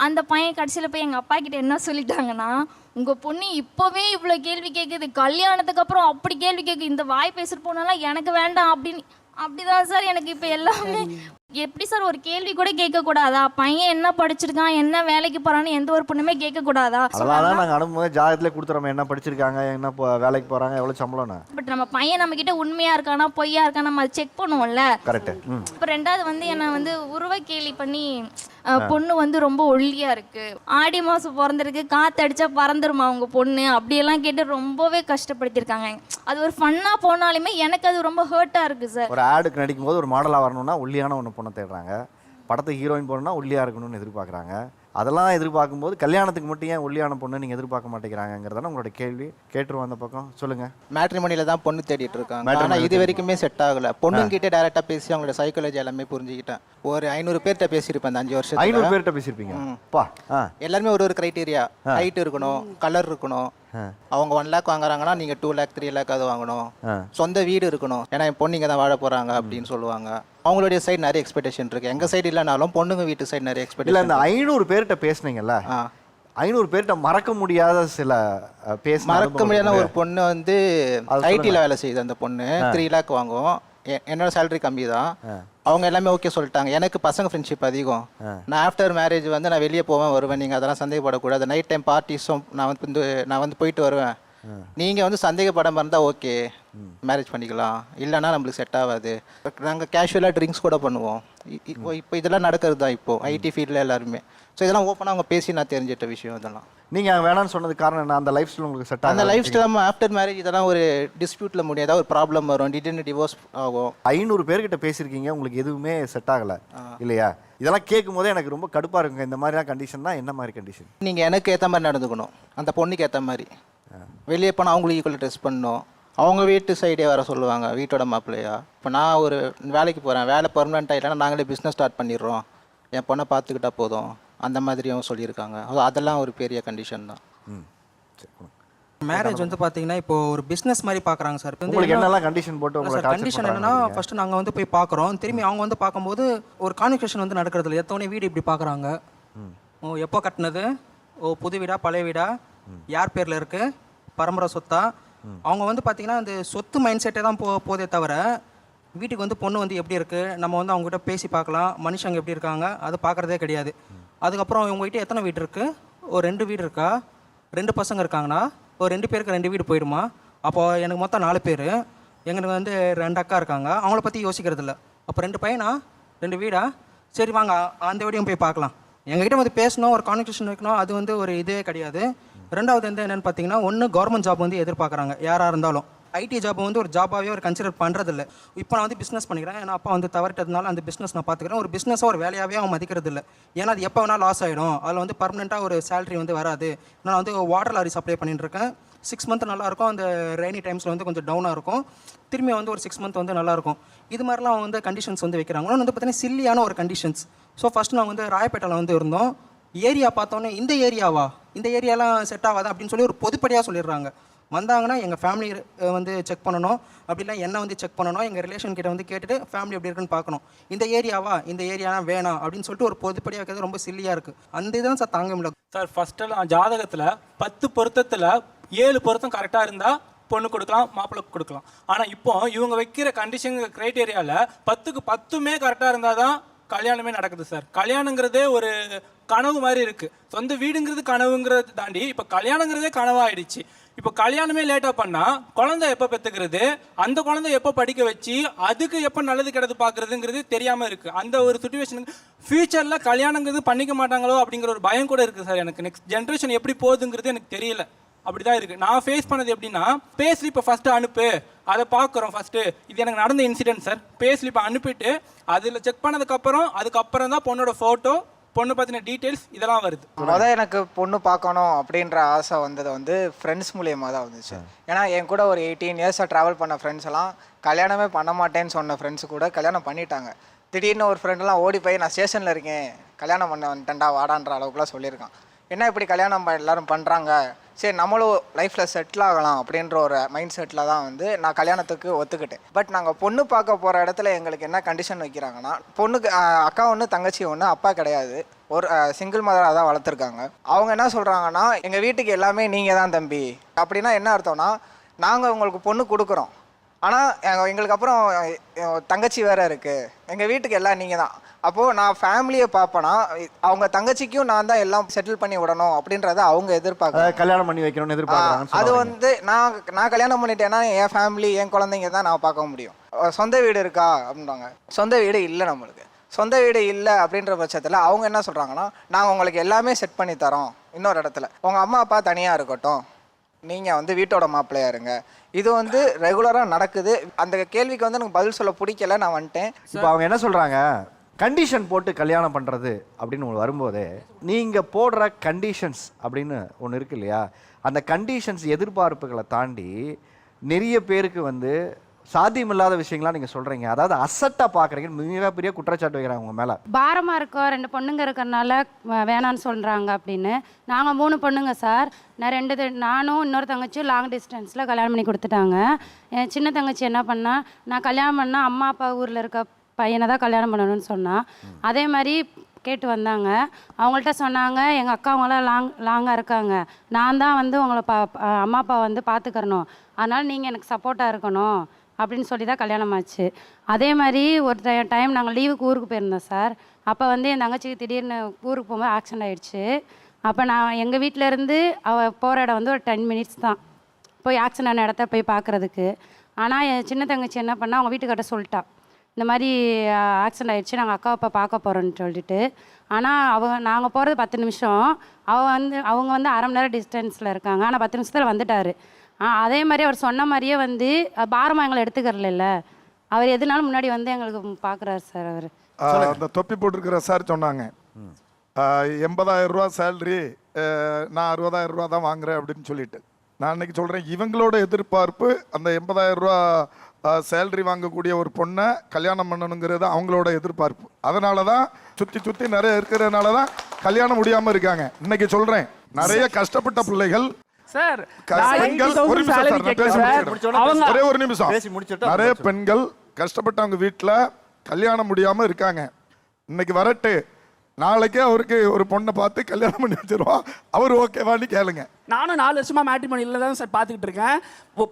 அந்த பையன் கடைசியில் போய் எங்கள் அப்பா கிட்ட என்ன சொல்லிட்டாங்கன்னா, உங்கள் பொண்ணு இப்போவே இவ்வளோ கேள்வி கேட்குது, கல்யாணத்துக்கு அப்புறம் அப்படி கேள்வி கேட்குது, இந்த வாய் பேசிட்டு போனாலாம் எனக்கு வேண்டாம் அப்படின்னு. அப்படிதான் சார் எனக்கு இப்போ எல்லாமே. எப்படி சார் ஒரு கேள்வி கூட கேட்கக்கூடாதா? பையன் என்ன படிச்சிருக்கான், என்ன வேலைக்கு போறான்னு எந்த ஒரு பொண்ணுமே கேட்கக்கூடாதா? அதெல்லாம் நாங்கள் அனுப்பும்போது ஜாதகத்திலே கொடுத்துறோம், என்ன படிச்சிருக்காங்க, என்ன வேலைக்கு போகிறாங்க, எவ்வளோ சம்பளம்னு. பட் நம்ம பையன் நம்ம கிட்ட உண்மையா இருக்கானா பொய்யா இருக்கானா நம்ம அதை செக் பண்ணுவோம்ல. கரெக்ட். இப்போ 2வது வந்து என்ன வந்து உருவ கேலி பண்ணி, பொண்ணு வந்து ரொம்ப ஒல்லியா இருக்கு, ஆடி மாதம் பிறந்திருக்கு, காற்றடிச்சா பறந்துருமா அவங்க பொண்ணு, அப்படியெல்லாம் கேட்டு ரொம்பவே கஷ்டப்படுத்திருக்காங்க. அது ஒரு ஃபன்னாக போனாலுமே எனக்கு அது ரொம்ப ஹர்ட்டாக இருக்குது சார். ஒரு ஆடுக்கு நடிக்கும் போது ஒரு மாடலாக வரணும்னா ஒல்லியான ஒன்று பொண்ணை தேடுறாங்க, படத்துக்கு ஹீரோயின் போகணும்னா ஒல்லியாக இருக்கணும்னு எதிர்பார்க்குறாங்க. அதெல்லாம் எதிர்பார்க்கும்போது கல்யாணத்துக்கு மட்டும் ஏன் ஒல்லியான பொண்ணு நீங்கள் எதிர்பார்க்க மாட்டேங்கிறாங்கிறதான உங்களோட கேள்வி. கேட்டுருவோம் அந்த பக்கம். சொல்லுங்க. மேட்ரிமோனியில் தான் பொண்ணு தேடிட்டு இருக்காங்க, ஆனால் இது வரைக்குமே செட் ஆகலை. பொண்ணுங்கிட்ட டேரெக்டாக பேசி அவங்களோட சைக்காலஜி எல்லாமே புரிஞ்சுக்கிட்டேன். ஒரு 500 பேர்கிட்ட பேசியிருப்பேன் அந்த 5 வருஷம். 500 பேர்கிட்ட பேசியிருப்பீங்க? எல்லாருமே ஒரு கிரைட்டீரியா, ஹைட் இருக்கணும், கலர் இருக்கணும். அவங்க 1 லேக் வாங்குறாங்கன்னா நீங்கள் 2 லேக் 3 லேக் அது வாங்கணும், சொந்த வீடு இருக்கணும், ஏன்னா என் பொண்ணுங்க தான் வாழ போகிறாங்க அப்படின்னு சொல்லுவாங்க. அவங்களுடைய சைடு நிறைய எக்ஸ்பெக்டேஷன் இருக்கு, எங்கள் சைடு இல்லைனாலும் பொண்ணுங்க வீட்டு சைடு நிறைய எக்ஸ்பெக்டேஷன். இல்லை, அந்த 500 பேர்கிட்ட பேசுனீங்கல்ல, 500 பேர்கிட்ட மறக்க முடியாத சில மறக்க முடியாத ஒரு பொண்ணு வந்து ஐடியில் வேலை செய்யுது. அந்த பொண்ணு 3 லேக் வாங்கும், என்னோட சேலரி கம்மி தான். அவங்க எல்லாமே ஓகே சொல்லிட்டாங்க. எனக்கு பசங்க ஃப்ரெண்ட்ஷிப் அதிகம். நான் ஆஃப்டர் மேரேஜ் வந்து நான் வெளியே போவேன் வருவேன், நீங்கள் அதெல்லாம் சந்தேகப்படக்கூடாது. நைட் டைம் பார்ட்டிஸும் நான் வந்து போயிட்டு வருவேன். நீங்கள் வந்து சந்தேகப்படாமல் இருந்தால் ஓகே, மேரேஜ் பண்ணிக்கலாம். இல்லைன்னா நம்மளுக்கு செட் ஆகாது. நாங்கள் கேஷுவலாக ட்ரிங்க்ஸ் கூட பண்ணுவோம். இப்போ இதெல்லாம் நடக்கிறது தான் இப்போது ஐடி ஃபீல்டில் எல்லாருமே. ஸோ இதெல்லாம் ஓப்பனாக அவங்க பேசி நான் தெரிஞ்சிட்ட விஷயம் இதெல்லாம். நீங்கள் வேணான்னு சொன்னது காரணம் என்ன? அந்த லைஃப் ஸ்டைல் உங்களுக்கு செட் ஆகும்? அந்த லைஃப் ஸ்டைல் ஆஃப்டர் மேரேஜ் இதெல்லாம் ஒரு டிஸ்பியூட்டில் முடியும், ஏதாவது ஒரு ப்ராப்ளம் வரும், திடீர்னு டிவோர்ஸ் ஆகும். 500 பேர்கிட்ட பேசியிருக்கீங்க, உங்களுக்கு எதுவுமே செட் ஆகலை இல்லையா? இதெல்லாம் கேட்கும் போதே எனக்கு ரொம்ப கடுப்பாக இருக்குங்க. இந்த மாதிரிலாம் கண்டிஷன்னா என்ன மாதிரி கண்டிஷன்? நீங்கள் எனக்கு ஏற்ற மாதிரி நடந்துக்கணும், அந்த பொண்ணுக்கு ஏற்ற மாதிரி. வெளியே போனால் அவங்களுக்கு ஈக்குவல் ட்ரெஸ் பண்ணணும். அவங்க வீட்டு சைடே வர சொல்லுவாங்க, வீட்டோட மாப்பிள்ளையா. இப்போ நான் ஒரு வேலைக்கு போகிறேன், வேலை பெர்மனெண்ட்டாக இல்லைன்னா நாங்களே பிஸ்னஸ் ஸ்டார்ட் பண்ணிடுறோம், என் பொண்ணை பார்த்துக்கிட்டா போதும், அந்த மாதிரியும் சொல்லியிருக்காங்க. அதெல்லாம் ஒரு பெரிய கண்டிஷன் தான். மேரேஜ் வந்து பார்த்தீங்கன்னா இப்போ ஒரு பிஸ்னஸ் மாதிரி பார்க்குறாங்க சார். உங்களுக்கு என்னெல்லாம் கண்டிஷன் போட்டு உங்களை டார்ச்சர் கண்டிஷன் என்னன்னா, ஃபர்ஸ்ட் நாங்கள் வந்து போய் பார்க்குறோம், திரும்பி அவங்க வந்து பார்க்கும்போது ஒரு கான்வர்சேஷன் வந்து நடக்கிறது இல்லை. எத்தவொடனே வீடு இப்படி பார்க்குறாங்க, ஓ எப்போ கட்டினது, ஓ புது வீடா பழைய வீடா, யார் பேரில் இருக்குது, பரம்பரை சொத்தா. அவங்க வந்து பார்த்தீங்கன்னா அந்த சொத்து மைண்ட் செட்டே தான் போதே தவிர வீட்டுக்கு வந்து பொண்ணு வந்து எப்படி இருக்குது, நம்ம வந்து அவங்ககிட்ட பேசி பார்க்கலாம், மனுஷங்க எப்படி இருக்காங்க, அது பார்க்குறதே கிடையாது. அதுக்கப்புறம் இவங்ககிட்ட எத்தனை வீடு இருக்குது, ஒரு 2 வீடு இருக்கா, 2 பசங்க இருக்காங்கன்னா ஒரு 2 பேருக்கு 2 வீடு போயிடுமா, அப்போது எனக்கு மொத்தம் 4 பேர், எங்களுக்கு வந்து 2 அக்கா இருக்காங்க, அவங்கள பற்றி யோசிக்கிறது இல்லை. அப்போ 2 பையனா 2 வீடா, சரி வாங்க அந்த வீடையும் போய் பார்க்கலாம். எங்ககிட்ட வந்து பேசணும், ஒரு கான்வர்சேஷன் வைக்கணும், அது வந்து ஒரு இதே கிடையாது. ரெண்டாவது வந்து என்னென்னு பார்த்தீங்கன்னா, ஒன்று கவர்மெண்ட் ஜாப் வந்து எதிர்பார்க்குறாங்க யாராக இருந்தாலும். ஐடி ஜாப் வந்து ஒரு ஜாபாகவே ஒரு கன்சிடர் பண்ணுறதில்ல. இப்போ நான் வந்து பிஸ்னஸ் பண்ணிக்கிறேன், ஏன்னா அப்பா வந்து தவறிட்டதுனால அந்த பிஸ்னஸ் நான் பார்த்துக்கிறேன். ஒரு பிஸ்னஸாக ஒரு வேலையாகவே அவன் மதிக்கிறது இல்லை. ஏன்னா அது எப்போ வேணால் லாஸ் ஆகிடும், அதில் வந்து பர்மனெண்ட்டாக ஒரு சேலரி வந்து வராது. நான் வந்து வாட்டர் லாரி சப்ளை பண்ணிட்டு இருக்கேன். 6 மந்த் நல்லாயிருக்கும், அந்த ரெய்னி டைம்ஸில் வந்து கொஞ்சம் டவுனாக இருக்கும், திரும்பி வந்து ஒரு 6 மந்த் வந்து நல்லாயிருக்கும். இது மாதிரிலாம் அவங்க வந்து கண்டிஷன்ஸ் வந்து வைக்கிறாங்க. இன்னொன்று வந்து பார்த்தீங்கன்னா சில்லியான ஒரு கண்டிஷன்ஸ். ஸோ ஃபஸ்ட்டு நாங்கள் வந்து ராயப்பேட்டையில் வந்து இருந்தோம். ஏரியா பார்த்தோன்னே இந்த ஏரியாவா, இந்த ஏரியாலாம் செட் ஆகாதா அப்படின்னு சொல்லி ஒரு பொதுப்படியாக சொல்லிடுறாங்க. வந்தாங்கன்னா எங்கள் ஃபேமிலி வந்து செக் பண்ணணும், அப்படிலாம் என்ன வந்து செக் பண்ணணும், எங்கள் ரிலேஷன் கிட்ட வந்து கேட்டுட்டு ஃபேமிலி எப்படி இருக்குன்னு பார்க்கணும். இந்த ஏரியாவா, இந்த ஏரியாலாம் வேணாம் அப்படின்னு சொல்லிட்டு ஒரு பொதுப்படியாக வைக்கிறது ரொம்ப சில்லியாக இருக்குது. அந்த இதுதான் சார் தாங்க முடியல சார். ஃபஸ்ட்டெல்லாம் ஜாதகத்தில் 10 பொருத்தத்தில் 7 பொருத்தம் கரெக்டாக இருந்தால் பொண்ணு கொடுக்கலாம், மாப்பிள்ளை கொடுக்கலாம். ஆனால் இப்போ இவங்க வைக்கிற கண்டிஷன் க்ரைட்டேரியாவில் 10க்கு 10மே கரெக்டாக இருந்தால் தான் கல்யாணமே நடக்குது சார். கல்யாணங்கிறதே ஒரு கனவு மாதிரி இருக்குது. சொந்த வீடுங்கிறது கனவுங்கிறத தாண்டி இப்போ கல்யாணங்கிறதே கனவாயிடுச்சு. இப்போ கல்யாணமே லேட்டாக பண்ணால் குழந்தை எப்போ பெற்றுக்கிறது, அந்த குழந்தை எப்போ படிக்க வச்சு அதுக்கு எப்போ நல்லது கெட்டது பார்க்குறதுங்கிறது தெரியாமல் இருக்குது. அந்த ஒரு சுச்சுவேஷனுக்கு ஃப்யூச்சரில் கல்யாணங்கிறது பண்ணிக்க மாட்டாங்களோ அப்படிங்கிற ஒரு பயம் கூட இருக்குது சார். எனக்கு நெக்ஸ்ட் ஜென்ரேஷன் எப்படி போகுதுங்கிறது எனக்கு தெரியல. அப்படி தான் இருக்குது. நான் ஃபேஸ் பண்ணது எப்படின்னா, பே ஸ்லிப்பை ஃபஸ்ட்டு அனுப்பு, அதை பார்க்குறோம் ஃபஸ்ட்டு. இது எனக்கு நடந்த இன்சிடென்ட் சார். பே ஸ்லிப்பை அனுப்பிட்டு அதில் செக் அதுக்கப்புறம் தான் பொண்ணோட ஃபோட்டோ, பொண்ணு பற்றின டீட்டெயில்ஸ் இதெல்லாம் வருது. எனக்கு பொண்ணு பார்க்கணும் அப்படின்ற ஆசை வந்தது வந்து ஃப்ரெண்ட்ஸ் மூலியமாக தான் வந்துச்சு. ஏன்னா என் கூட ஒரு 18 இயர்ஸாக ட்ராவல் பண்ண ஃப்ரெண்ட்ஸ் எல்லாம் கல்யாணமே பண்ண மாட்டேன்னு சொன்ன ஃப்ரெண்ட்ஸு கூட கல்யாணம் பண்ணிட்டாங்க. திடீர்னு ஒரு ஃப்ரெண்டெல்லாம் ஓடி போய் நான் ஸ்டேஷனில் இருக்கேன், கல்யாணம் பண்ண வந்துட்டேன்டா வாடான்ற அளவுக்குலாம் சொல்லியிருக்கான். என்ன இப்படி கல்யாணம் எல்லோரும் பண்ணுறாங்க, சரி நம்மளும் லைஃப்பில் செட்டில் ஆகலாம் அப்படின்ற ஒரு மைண்ட் செட்டில் தான் வந்து நான் கல்யாணத்துக்கு ஒத்துக்கிட்டேன். பட் நாங்கள் பொண்ணு பார்க்க போகிற இடத்துல எங்களுக்கு என்ன கண்டிஷன் வைக்கிறாங்கன்னா, பொண்ணுக்கு அக்கா ஒன்று தங்கச்சி ஒன்று, அப்பா கிடையாது, ஒரு சிங்கிள் மதராக தான் வளர்த்துருக்காங்க. அவங்க என்ன சொல்கிறாங்கன்னா, எங்கள் வீட்டுக்கு எல்லாமே நீங்கள் தான் தம்பி. அப்படின்னா என்ன அர்த்தம்னா, நாங்கள் உங்களுக்கு பொண்ணு கொடுக்குறோம், ஆனால் எங்களுக்கு அப்புறம் தங்கச்சி வேறு இருக்குது, எங்கள் வீட்டுக்கு எல்லாம் நீங்கள் தான். அப்போது நான் ஃபேமிலியை பார்ப்பேனா, அவங்க தங்கச்சிக்கும் நான் தான் எல்லாம் செட்டில் பண்ணி விடணும் அப்படின்றத அவங்க எதிர்பார்க்குறாங்க. கல்யாணம் பண்ணி வைக்கணும்னு எதிர்பார்க்குறாங்க. அது வந்து நான் கல்யாணம் பண்ணிட்டேன்னா என் ஃபேமிலி, என் குழந்தைங்க தான் நான் பார்க்க முடியும். சொந்த வீடு இருக்கா அப்படின்றாங்க. சொந்த வீடு இல்லை, நம்மளுக்கு சொந்த வீடு இல்லை அப்படின்ற பட்சத்தில் அவங்க என்ன சொல்கிறாங்கன்னா, நாங்கள் உங்களுக்கு எல்லாமே செட் பண்ணி தரோம், இன்னொரு இடத்துல உங்கள் அம்மா அப்பா தனியாக இருக்கட்டும், நீங்கள் வந்து வீட்டோட மாப்பிள்ளையா இருங்க. இது வந்து ரெகுலராக நடக்குது. அந்த கேள்விக்கு வந்து எனக்கு பதில் சொல்ல பிடிக்கல, நான் வந்துட்டேன். இப்போ அவங்க என்ன சொல்கிறாங்க, கண்டிஷன் போட்டு கல்யாணம் பண்ணுறது அப்படின்னு உங்களுக்கு வரும்போதே நீங்கள் போடுற கண்டிஷன்ஸ் அப்படின்னு ஒன்று இருக்கு இல்லையா, அந்த கண்டிஷன்ஸ் எதிர்பார்ப்புகளை தாண்டி நிறைய பேருக்கு வந்து சாத்தியமில்லாத விஷயங்களாம் நீங்கள் சொல்கிறீங்க. அதாவது அசட்டாக பார்க்குறீங்க, மிகப்பெரிய குற்றச்சாட்டு வைக்கிறாங்க உங்கள் மேலே. பாரமாக இருக்கோம், 2 பொண்ணுங்க இருக்கிறனால வேணான்னு சொல்கிறாங்க அப்படின்னு. நாங்கள் 3 பொண்ணுங்க சார். நானும் இன்னொரு தங்கச்சியும் லாங் டிஸ்டன்ஸில் கல்யாணம் பண்ணி கொடுத்துட்டாங்க. என் சின்ன தங்கச்சி என்ன பண்ணா, நான் கல்யாணம் பண்ணால் அம்மா அப்பா ஊரில் இருக்க பையனை தான் கல்யாணம் பண்ணணும்னு சொன்னான். அதே மாதிரி கேட்டு வந்தாங்க. அவங்கள்ட்ட சொன்னாங்க, எங்கள் அக்கா அவங்களாம் லாங்காக இருக்காங்க, நான் தான் வந்து உங்களை அம்மா அப்பா வந்து பார்த்துக்கிறணும், அதனால் நீங்கள் எனக்கு சப்போர்ட்டாக இருக்கணும், அப்படின்னு சொல்லி தான் கல்யாணம் ஆச்சு. அதே மாதிரி ஒரு டைம் நாங்கள் லீவுக்கு ஊருக்கு போயிருந்தோம் சார். அப்போ வந்து என் தங்கச்சிக்கு திடீர்னு ஊருக்கு போகும்போது ஆக்சிடென்ட் ஆகிடுச்சு. அப்போ நான் எங்கள் வீட்டிலேருந்து அவள் போகிற இடம் வந்து ஒரு 10 மினிட்ஸ் தான் போய் ஆக்சிடென்ட் ஆன இடத்த போய் பார்க்குறதுக்கு. ஆனால் என் சின்ன தங்கச்சி என்ன பண்ணால் அவங்க வீட்டுக்கிட்ட சொல்லிட்டா, இந்த மாதிரி ஆக்சிடென்ட் ஆகிடுச்சு, நாங்கள் அக்கா அப்பா பார்க்க போகிறோன்னு சொல்லிட்டு. ஆனால் நாங்கள் போகிறது 10 நிமிஷம், அவங்க வந்து அரை மணி நேரம் டிஸ்டன்ஸில் இருக்காங்க. ஆனால் 10 நிமிஷத்தில் வந்துட்டார். அதே மாதிரி அவர் சொன்ன மாதிரியே வந்து பாரமாக எங்களை எடுத்துக்கிறல, அவர் எதுனாலும் முன்னாடி வந்து எங்களுக்கு பார்க்குறாரு சார். அவர் அந்த தொப்பி போட்டிருக்கிற சார் சொன்னாங்க 80,000 ரூபா சேலரி, நான் 60,000 ரூபா தான் வாங்குறேன் அப்படின்னு சொல்லிட்டு. நான் இன்னைக்கு சொல்கிறேன், இவங்களோட எதிர்பார்ப்பு அந்த 80,000 ரூபா சேலரி வாங்கக்கூடிய ஒரு பொண்ணை கல்யாணம் பண்ணணுங்கிறது அவங்களோட எதிர்பார்ப்பு. அதனால தான் சுற்றி நிறைய இருக்கிறதுனால தான் கல்யாணம் முடியாமல் இருக்காங்க. இன்னைக்கு சொல்கிறேன், நிறைய கஷ்டப்பட்ட பிள்ளைகள் சார், ஒரே ஒரு நிமிஷம், நிறைய பெண்கள் கஷ்டப்பட்டவங்க வீட்டில் கல்யாணம் முடியாமல் இருக்காங்க. இன்னைக்கு வரட்டு, நாளைக்கே அவருக்கு ஒரு பொண்ணை பார்த்து கல்யாணம் பண்ணி வச்சிருவோம், அவர் ஓகேவான்னு கேளுங்க. நானும் 4 வருஷமா மேட்ரிமோனியில் தான் சார் பார்த்துக்கிட்டு இருக்கேன்.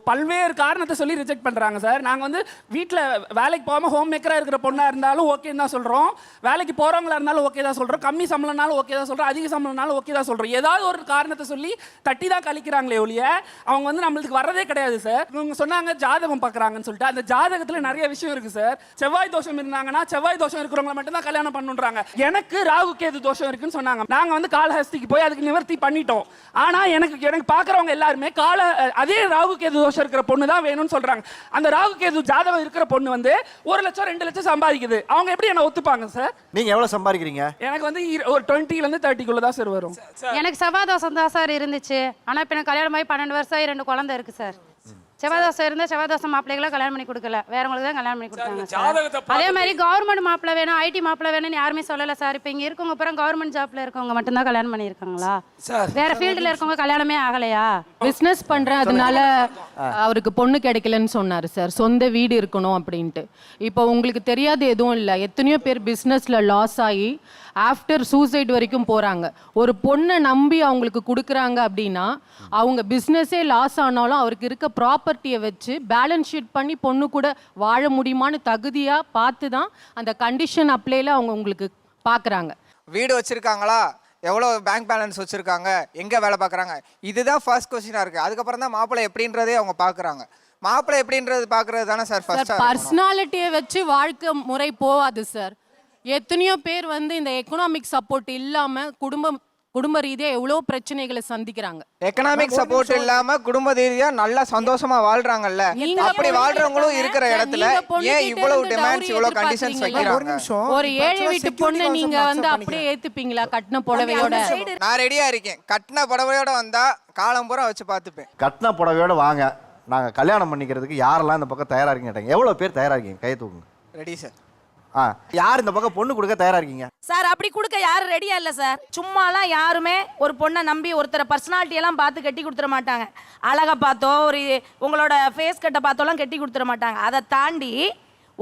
பல்வேறு காரணத்தை சொல்லி ரிஜெக்ட் பண்ணுறாங்க சார். நாங்கள் வந்து வீட்டில் வேலைக்கு போகாமல் ஹோம் மேக்கராக இருக்கிற பொண்ணாக இருந்தாலும் ஓகேன்னு தான் சொல்கிறோம், வேலைக்கு போகிறவங்களா இருந்தாலும் ஓகே தான் சொல்கிறோம், கம்மி சம்பளம்னாலும் ஓகே தான் சொல்கிறோம், அதிக சம்பளம்னாலும் ஓகே தான் சொல்கிறோம். ஏதாவது ஒரு காரணத்தை சொல்லி தட்டி தான் கழிக்கிறாங்களே ஒழிய அவங்க வந்து நம்மளுக்கு வர்றதே கிடையாது சார். இவங்க சொன்னாங்க ஜாதகம் பார்க்குறாங்கன்னு சொல்லிட்டு, அந்த ஜாதகத்தில் நிறைய விஷயம் இருக்குது சார். செவ்வாய் தோஷம் இருந்தாங்கன்னா செவ்வாய் தோஷம் இருக்கிறவங்களை மட்டும்தான் கல்யாணம் பண்ணுறாங்க. எனக்கு ராகு கேது தோஷம் இருக்குன்னு சொன்னாங்க. நாங்கள் வந்து காலஹஸ்திக்கு போய் அதுக்கு நிவர்த்தி பண்ணிட்டோம். ஆனால் எனக்கு பார்க்குறவங்க எல்லாருமே அதே ராகு கேது தோஷம் இருக்கிற பொண்ணு தான் வேணும்னு சொல்றாங்க. அந்த ராகு கேது ஜாதகம் இருக்கிற பொண்ணு வந்து 1 லட்சம் 2 லட்சம் சம்பாதிக்குது. அவங்க எப்படி என்ன ஒத்துப்பாங்க சார்? நீங்க எவ்வளவு சம்பாதிக்கிறீங்க? எனக்கு வந்து ஒரு 20 ல இருந்து 30 தான் சார் வரும். எனக்கு செவ்வாய் தோஷம் தான் சார் இருந்துச்சு. ஆனால் இப்போ எனக்கு கல்யாணம் ஆகி 12 வருஷம் 2 குழந்தை இருக்கு சார். செவ்வாய் தோசை இருந்தால் செவ்வாய் தோசை மாப்பிள்ளைகளை கல்யாணம் பண்ணி கொடுக்கல, வேறவங்களுக்கு தான் கல்யாணம் பண்ணி கொடுத்தாங்க. அதே மாதிரி கவர்மெண்ட் மாப்பிள்ளை வேணும், ஐடி மாப்பிள்ளை வேணும்னு யாருமே சொல்லலை சார். இப்போ இங்கே இருக்கவங்க அப்புறம் கவர்மெண்ட் ஜாப்ல இருக்கவங்க மட்டும்தான் கல்யாணம் பண்ணியிருக்காங்களா? வேற ஃபீல்டில் இருக்கவங்க கல்யாணமே ஆகலையா? பிஸ்னஸ் பண்ணுறேன் அதனால அவருக்கு பொண்ணு கிடைக்கலன்னு சொன்னார் சார். சொந்த வீடு இருக்கணும் அப்படின்ட்டு. இப்போ உங்களுக்கு தெரியாது எதுவும் இல்லை, எத்தனையோ பேர் பிஸ்னஸில் லாஸ் ஆகி ஆஃப்டர் சூசைட் வரைக்கும் போகிறாங்க. ஒரு பொண்ணை நம்பி அவங்களுக்கு கொடுக்குறாங்க அப்படின்னா அவங்க பிஸ்னஸே லாஸ் ஆனாலும் அவருக்கு இருக்க ப்ராப்பர்ட்டியை வச்சு பேலன்ஸ் ஷீட் பண்ணி பொண்ணு கூட வாழ முடியுமான்னு தகுதியாக பார்த்து தான் அந்த கண்டிஷன் அப்ளைல அவங்க உங்களுக்கு பார்க்குறாங்க. வீடு வச்சுருக்காங்களா, எவ்வளோ பேங்க் பேலன்ஸ் வச்சுருக்காங்க, எங்கே வேலை பார்க்குறாங்க, இதுதான் ஃபர்ஸ்ட் கொஸ்டினாக இருக்குது. அதுக்கப்புறம் தான் மாப்பிள்ளை எப்படின்றதே அவங்க பார்க்குறாங்க. மாப்பிள்ளை எப்படின்றது பார்க்குறது தானே சார் ஃபர்ஸ்ட். பர்சனாலிட்டியை வச்சு வாழ்க்கை முறை போகாது சார். எத்தனையோ பேர் வந்து இந்த எக்கனாமிக் சப்போர்ட் இல்லாமல் குடும்ப ரீதியாக எவ்வளோ பிரச்சனைகளை சந்திக்கிறாங்க. எக்கனாமிக் சப்போர்ட் இல்லாம குடும்ப ரீதியா நல்லா சந்தோஷமா வாழ்றாங்கல்ல, அப்படி வாழ்றவங்களும் இருக்கிற இடத்துல ஏன் இவ்வளவு டிமாண்ட்ஸ் இவ்வளவு கண்டிஷன்ஸ் வைக்கிறாங்க? ஒரு ஏழை வீட்டு பொண்ணு நீங்க வந்து அப்படியே ஏத்துப்பீங்களா? கட்டின புடவையோட நான் ரெடியா இருக்கேன். கட்டின புடவையோட வந்தா காலம் பூரா வச்சு பார்த்துப்பேன். கட்டின புடவையோட வாங்க, நாங்க கல்யாணம் பண்ணிக்கிறதுக்கு யாரெல்லாம் இந்த பக்கம் தயாரா இருக்கீங்க கேட்டாங்க. எவ்வளவு பேர் தயாரா இருக்கீங்க? கையை தூக்குங்க. Ready sir. யார் இந்த பக்கம் பொண்ணு கொடுக்க தயாரா இருக்கீங்க சார்? அப்படி கொடுக்க யாரும் ரெடியா இல்லை சார். சும்மாலாம் யாருமே ஒரு பொண்ணை நம்பி ஒருத்தரை பர்சனாலிட்டி எல்லாம் பார்த்து கட்டி கொடுத்துட மாட்டாங்க. அழகை பார்த்தோ ஒரு உங்களோட ஃபேஸ் கட்டை பார்த்தோலாம் கட்டி கொடுத்துட மாட்டாங்க. அதை தாண்டி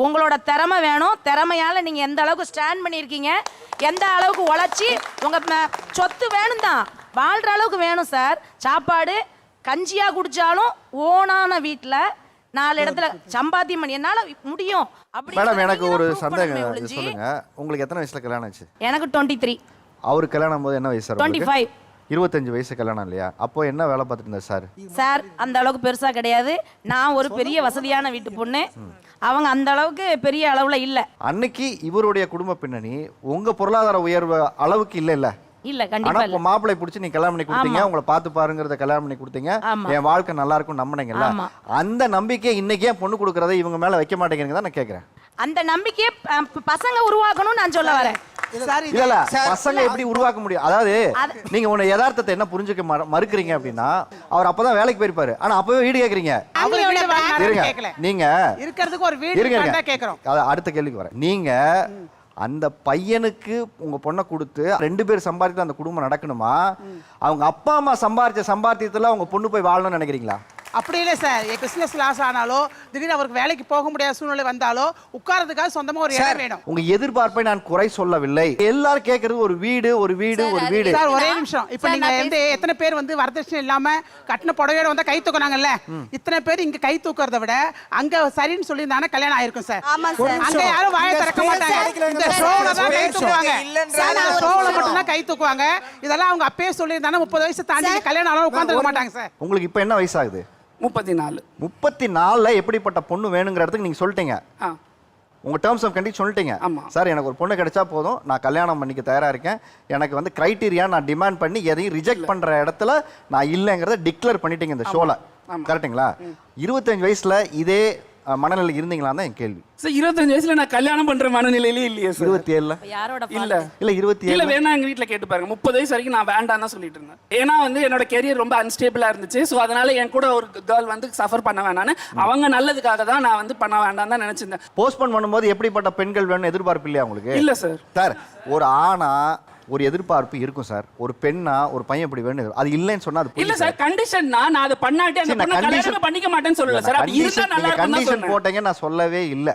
உங்களோட திறமை வேணும். திறமையால நீங்க எந்த அளவுக்கு ஸ்டாண்ட் பண்ணியிருக்கீங்க, எந்த அளவுக்கு உழைச்சி உங்க சொத்து வேணும் தான், வாழ்ற அளவுக்கு வேணும் சார். சாப்பாடு கஞ்சியா குடிச்சாலும் ஓனான வீட்டில் 4 இடத்துல சம்பாத்தியம் பண்ணி என்னால முடியும். மேடம், எனக்கு ஒரு சந்தேகம், சொல்லுங்க, உங்களுக்கு எத்தனை வயசுல கல்யாணம் ஆச்சு? எனக்கு 23. அவருக்கு கல்யாணம் போது என்ன வயசு? 25. 25 வயசு கல்யாணம் இல்லையா? அப்போ என்ன வேலை பார்த்துட்டு இருந்தார் சார்? சார் அந்த அளவுக்கு பெருசா கிடையாது. நான் ஒரு பெரிய வசதியான வீட்டு பொண்ணு, அவங்க அந்த அளவுக்கு பெரிய அளவுல இல்ல. அன்னைக்கு இவருடைய குடும்ப பின்னணி உங்க பொருளாதார உயர்வு அளவுக்கு இல்ல. இல்ல கண்டிப்பா இல்ல. மாப்பிளை பிடிச்சி நீங்க கல்யாணம் பண்ணி கொடுத்தீங்க, உங்களை பார்த்து பாருங்கறத கல்யாணம் பண்ணி கொடுத்தீங்க, என் வாழ்க்கை நல்லா இருக்கும் நம்பினீங்கல்ல, அந்த நம்பிக்கை இன்னைக்கு ஏன் பொண்ணு கொடுக்கறதை இவங்க மேல வைக்க மாட்டேங்கிறீங்க தான் நான் கேக்குறேன். அந்த நம்பிக்கையை பசங்க உருவாக்கணும் நான் சொல்ல வரேன். இல்ல பசங்க எப்படி உருவாக்க முடியும்? அதாவது நீங்க உன்ன யதார்த்தத்தை என்ன புரிஞ்சுக்க மறுக்கிறீங்க அப்படின்னா, அவர் அப்பதான் வேலைக்கு போயிருப்பாரு, ஆனா அப்பவே வீடு கேக்குறீங்க. நீங்க இருக்கிறதுக்கு ஒரு வீடு கேக்குறோம். அடுத்த கேள்விக்கு வரேன். நீங்க அந்த பையனுக்கு உங்க பொண்ணை கொடுத்து 2 பேர் சம்பாதித்து அந்த குடும்பம் நடக்கணுமா, அவங்க அப்பா அம்மா சம்பாதிச்ச சம்பாத்தியத்துல அவங்க பொண்ணு போய் வாழணும்னு நினைக்கிறீங்களா? அப்படி இல்லை சார், என் பிசினஸ் லாஸ் ஆனாலோ திடீர்னு அவருக்கு வேலைக்கு போக முடியாத சூழ்நிலை வந்தாலோ உட்கார்றதுக்காக சொந்தமா ஒரு இடம் வேணும். உங்க எதிர்பார்ப்பை நான் குறை சொல்லவில்லை. எல்லாரும் கேட்கறது ஒரு வீடு ஒரு வீடு ஒரு வீடு. சார் ஒரே நிமிஷம், இப்போ நீங்க வந்து எத்தனை பேர் வந்து வரதட்சணை இல்லாம கட்டின புடவையோட வந்தா கை தூக்குனாங்கல்ல, இத்தனை பேர் இங்க கை தூக்குறத விட அங்க சரின்னு சொல்லி இருந்தானே கல்யாணம் ஆயிருக்கும் சார். அங்க யாரும் வாயை திறக்க மாட்டாங்க, இந்த ஷோல தான் கை தூக்குவாங்க, இந்த ஷோல மட்டும் தான் கை தூக்குவாங்க. இதெல்லாம் அவங்க அப்பயே சொல்லி இருந்தானே 30 வயசு தாண்டி கல்யாணம் ஆனாலும் உட்கார்ந்துக்க மாட்டாங்க சார். உங்களுக்கு இப்போ என்ன வயசாகுது? 34. 34ல எப்படிப்பட்ட பொண்ணு வேணுங்கிற இடத்துக்கு நீங்க சொல்லிட்டீங்க. உங்க டேர்ம்ஸ் ஆஃப் கண்டிஷன் சொல்லிட்டீங்க. சார் எனக்கு ஒரு பொண்ணு கிடைச்சா போதும், நான் கல்யாணம் பண்ணிக்க தயாரா இருக்கேன், எனக்கு வந்து கிரைட்டீரியா நான் டிமாண்ட் பண்ணி எதையும் ரிஜெக்ட் பண்ற இடத்துல நான் இல்லைங்கிறத டிக்ளேர் பண்ணிட்டீங்க இந்த ஷோல. கரெக்டுங்களா? 25 வயசுல இதே மனநிலை இருந்தீங்களா தான் என் கேள்வி. சார் 25 வயசுல நான் கல்யாணம் பண்ற மனநிலையிலே இல்லையே சார். 27ல இல்ல 27 இல்ல வேணா எங்க வீட்ல கேட்டு பாருங்க. 30 வயசு வரைக்கும் நான் வேண்டாம் தான் சொல்லிட்டு இருந்தேன். ஏன்னா வந்து என்னோட கெரியர் ரொம்ப அன்ஸ்டேபிளா இருந்துச்சு. ஸோ அதனால என் கூட ஒரு கேர்ள் வந்து சஃபர் பண்ண வேண்டான்னு அவங்க நல்லதுக்காக தான் நான் வந்து பண்ண வேண்டாம் தான் நினைச்சிருந்தேன். போஸ்ட்போன் பண்ணும்போது எப்படிப்பட்ட பெண்கள் வேணும்னு எதிர்பார்ப்பு இல்லையா உங்களுக்கு? இல்ல சார். சார் ஒரு ஆணா ஒரு எதிர்பார்ப்பு இருக்கும் சார், ஒரு பெண்ணா ஒரு பையன் இப்படி வேணும், அது இல்லைன்னு சொன்னா அது இல்ல சார். கண்டிஷன்னா நான் அதை பண்ணாட்டி அந்த பொண்ணை கல்யாணம் பண்ணிக்க மாட்டேன்னு சொல்லல சார். அப்படி இருந்தா நல்லா இருக்கும் தான் சொன்னேன். போட்டீங்க நான் சொல்லவே இல்லை.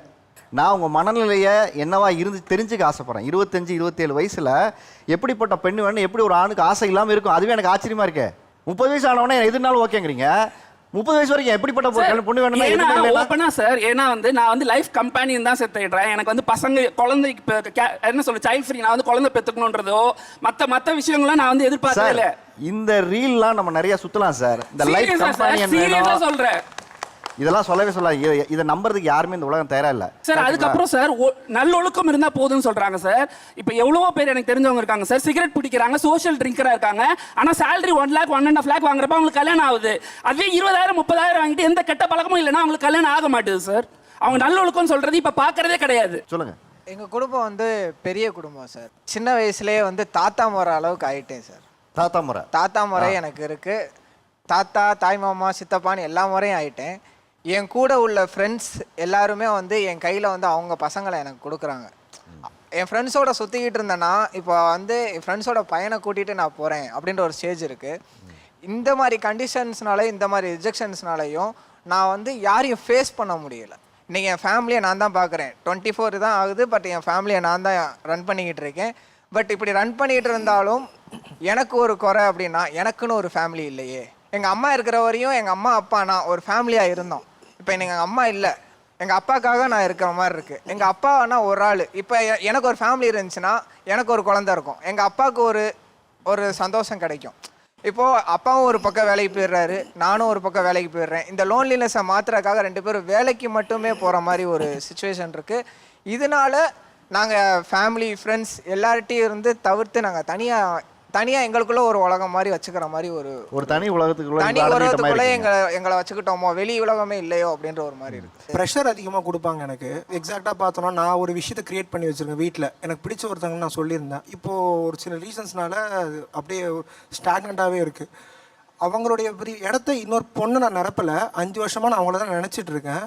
நான் உங்க மனநிலையை என்னவா இருந்து தெரிஞ்சுக்க ஆசைப்படுறேன். 25 27 வயசுல எப்படிப்பட்ட பெண்ணு வேணும், எப்படி ஒரு ஆணுக்கு ஆசை இல்லாம இருக்கும், அதுவே எனக்கு ஆச்சரியமா இருக்கு. 30 வயசு ஆனவனே எதுனாலும் ஓகேங்கிறீங்க, 30 வயசு வரைக்கும் எப்படிப்பட்ட பொண்ணு வேணும்னா ஓப்பனா சார். ஏன்னா வந்து நான் வந்து லைஃப் கம்பெனியன் தான் தேடுறேன். எனக்கு வந்து பசங்க குழந்தைக்கு என்ன சொல்ல சைல்ட் ஃப்ரீ, நான் வந்து குழந்தை பெத்துக்கணும்ன்றதோ மத்த விஷயங்களும் நான் வந்து எதிர்பார்க்கவே இல்லை. இந்த ரீல்லாம் நம்ம நிறைய சுத்தலாம் சார். இந்த லைஃப் கம்பெனியன் சீரியஸா சொல்றேன். இதெல்லாம் சொல்லவே சொல்லாது. இதை நம்புறதுக்கு யாருமே இந்த உலகம் தயாரா இல்ல சார். அதுக்கப்புறம் சார் நல்லொழுக்கம் இருந்தா போதும்னு சொல்றாங்க சார். இப்போ எவ்வளவோ பேர் எனக்கு தெரிஞ்சவங்க இருக்காங்க சார், சிகரெட் பிடிக்கிறாங்க, சோஷியல் ட்ரிங்கரா இருக்காங்க, ஆனா salary 1 lakh 1.5 lakh வாங்குறப்ப அவங்களுக்கு கல்யாணம் ஆகுது. அதுவே 20,000 30,000 வாங்கிட்டு எந்த கெட்ட பழக்கமும் இல்லைன்னா அவங்களுக்கு கல்யாணம் ஆக மாட்டேது சார். அவங்க நல்லொழுக்கம் சொல்றது இப்ப பாக்குறதே கிடையாது. சொல்லுங்க. எங்க குடும்பம் வந்து பெரிய குடும்பம் சார். சின்ன வயசுலயே வந்து தாத்தா முறை அளவுக்கு ஆயிட்டேன் சார். தாத்தா முறை எனக்கு இருக்கு. தாத்தா தாய் மாமா சித்தப்பான்னு எல்லா முறையும் ஆயிட்டேன். என் கூட உள்ள ஃப்ரெண்ட்ஸ் எல்லாருமே வந்து என் கையில் வந்து அவங்க பசங்களை எனக்கு கொடுக்குறாங்க. என் ஃப்ரெண்ட்ஸோட சுற்றிக்கிட்டு இருந்தேன்னா இப்போ வந்து என் ஃப்ரெண்ட்ஸோட பையனை கூட்டிகிட்டு நான் போகிறேன் அப்படின்ற ஒரு ஸ்டேஜ் இருக்குது. இந்த மாதிரி கண்டிஷன்ஸ்னால இந்த மாதிரி ரிஜெக்ஷன்ஸ்னாலையும் நான் வந்து யாரையும் ஃபேஸ் பண்ண முடியலை. இன்றைக்கி என் ஃபேமிலியை நான் தான் பார்க்குறேன். 24 தான் ஆகுது, பட் என் ஃபேமிலியை நான் தான் ரன் பண்ணிக்கிட்டு இருக்கேன். பட் இப்படி ரன் பண்ணிகிட்டு இருந்தாலும் எனக்கு ஒரு குறை அப்படின்னா எனக்குன்னு ஒரு ஃபேமிலி இல்லையே. எங்கள் அம்மா இருக்கிற வரையும் எங்கள் அம்மா அப்பா நான் ஒரு ஃபேமிலியாக இருந்தோம். இப்போ எங்கள் அம்மா இல்லை, எங்கள் அப்பாக்காக நான் இருக்கிற மாதிரி இருக்குது. எங்கள் அப்பானா ஒரு ஆள். இப்போ எனக்கு ஒரு ஃபேமிலி இருந்துச்சுன்னா எனக்கு ஒரு குழந்தை இருக்கும், எங்கள் அப்பாவுக்கு ஒரு சந்தோஷம் கிடைக்கும். இப்போது அப்பாவும் ஒரு பக்கம் வேலைக்கு போயிடுறாரு, நானும் ஒரு பக்கம் வேலைக்கு போயிடுறேன். இந்த லோன்லினஸை மாற்றுறதுக்காக 2 பேரும் வேலைக்கு மட்டுமே போகிற மாதிரி ஒரு சுச்சுவேஷன் இருக்குது. இதனால நாங்கள் ஃபேமிலி ஃப்ரெண்ட்ஸ் எல்லார்ட்டையும் இருந்து தவிர்த்து நாங்கள் தனியாக எங்களுக்குள்ள ஒரு உலகம் மாதிரி வச்சுக்கிற மாதிரி ஒரு தனி உலகத்துக்குள்ள எங்களை வச்சுக்கிட்டோமோ, வெளி உலகமே இல்லையோ அப்படின்ற ஒரு மாதிரி இருக்கு. ப்ரெஷர் அதிகமாக கொடுப்பாங்க எனக்கு. எக்ஸாக்டாக பார்த்தோன்னா நான் ஒரு விஷயத்தை கிரியேட் பண்ணி வச்சுருக்கேன் வீட்டில். எனக்கு பிடிச்ச ஒருத்தவங்க நான் சொல்லியிருந்தேன். இப்போது ஒரு சில ரீசன்ஸ்னால அப்படியே ஸ்டாக்னண்ட்டாகவே இருக்குது. அவங்களுடைய இடத்த இன்னொரு பொண்ணு நான் நிரப்பலை. 5 வருஷமாக நான் அவங்கள தான் நினச்சிட்டு இருக்கேன்.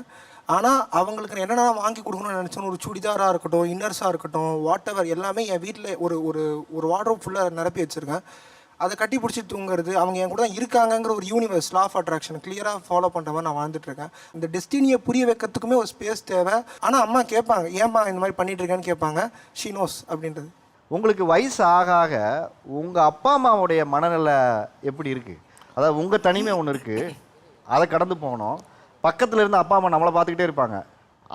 ஆனால் அவங்களுக்கு என்னென்ன வாங்கி கொடுக்கணும்னு நினச்சோன்னு ஒரு சுடிதாராக இருக்கட்டும், இன்னர்ஸாக இருக்கட்டும், வாட் எவர் எல்லாமே என் வீட்டில் ஒரு வார்ட்ரோப் ஃபுல்லாக நிரப்பி வச்சுருக்கேன். அதை கட்டி பிடிச்சி தூங்குறது, அவங்க என் கூட தான் இருக்காங்கங்கிற ஒரு யூனிவர்ஸ் லா ஆஃப் அட்ராக்ஷன் கிளியராக ஃபாலோ பண்ணுற மாதிரி நான் வாழ்ந்துட்டுருக்கேன். இந்த டெஸ்டினியை புரிய வைக்கிறதுக்குமே ஒரு ஸ்பேஸ் தேவை. ஆனால் அம்மா கேட்பாங்க, ஏம்மா இந்த மாதிரி பண்ணிட்டு இருக்கேன்னு கேட்பாங்க. ஷீ நோஸ் அப்படின்றது. உங்களுக்கு வயசு ஆக ஆக உங்கள் அப்பா அம்மாவுடைய மனநிலை எப்படி இருக்குது? அதாவது உங்கள் தனிமை ஒன்று இருக்குது, அதை கடந்து போகணும். பக்கத்தில் இருந்து அப்பா அம்மா நம்மளை பார்த்துக்கிட்டே இருப்பாங்க,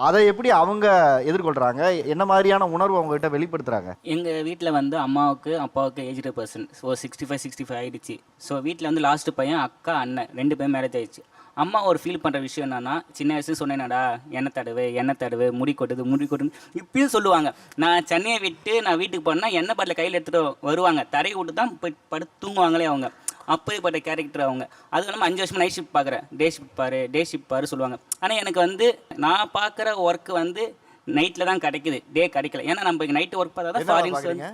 அதை எப்படி அவங்க எதிர்கொள்கிறாங்க? என்ன மாதிரியான உணர்வு அவங்ககிட்ட வெளிப்படுத்துகிறாங்க? எங்கள் வீட்டில் வந்து அம்மாவுக்கு அப்பாவுக்கு ஏஜ்டு பர்சன். ஸோ 65 ஆகிடுச்சு. ஸோ வீட்டில் வந்து லாஸ்ட்டு பையன், அக்கா அண்ணன் 2 பேரும் மேரேஜ் ஆகிடுச்சு. அம்மா ஒரு ஃபீல் பண்ணுற விஷயம் என்னன்னா, சின்ன வயசு சொன்னேனடா எண்ணெய் தடவு முடி கொட்டுன்னு இப்பயும் சொல்லுவாங்க. நான் சென்னையை விட்டு நான் வீட்டுக்கு போனால் எண்ணெய் பாட்டில் கையில் எடுத்துகிட்டு வருவாங்க, தரையை விட்டு தான் போய் படுத்து தூங்குவாங்களே அவங்க. அப்படிப்பட்ட கேரக்டர் அவங்க. அதுக்கு இல்லாமல் 5 வருஷமாக நைட் ஷிஃப்ட் பார்க்குறேன், டே ஷிஃப்ட் பாரு சொல்லுவாங்க. ஆனால் எனக்கு வந்து நான் பார்க்குற ஒர்க்கு வந்து நைட்டில் தான் கிடைக்குது, டே கிடைக்கல. ஏன்னா நம்ம நைட்டு ஒர்க் பார்த்தா தான் ஃபாரின்ஸ் வந்து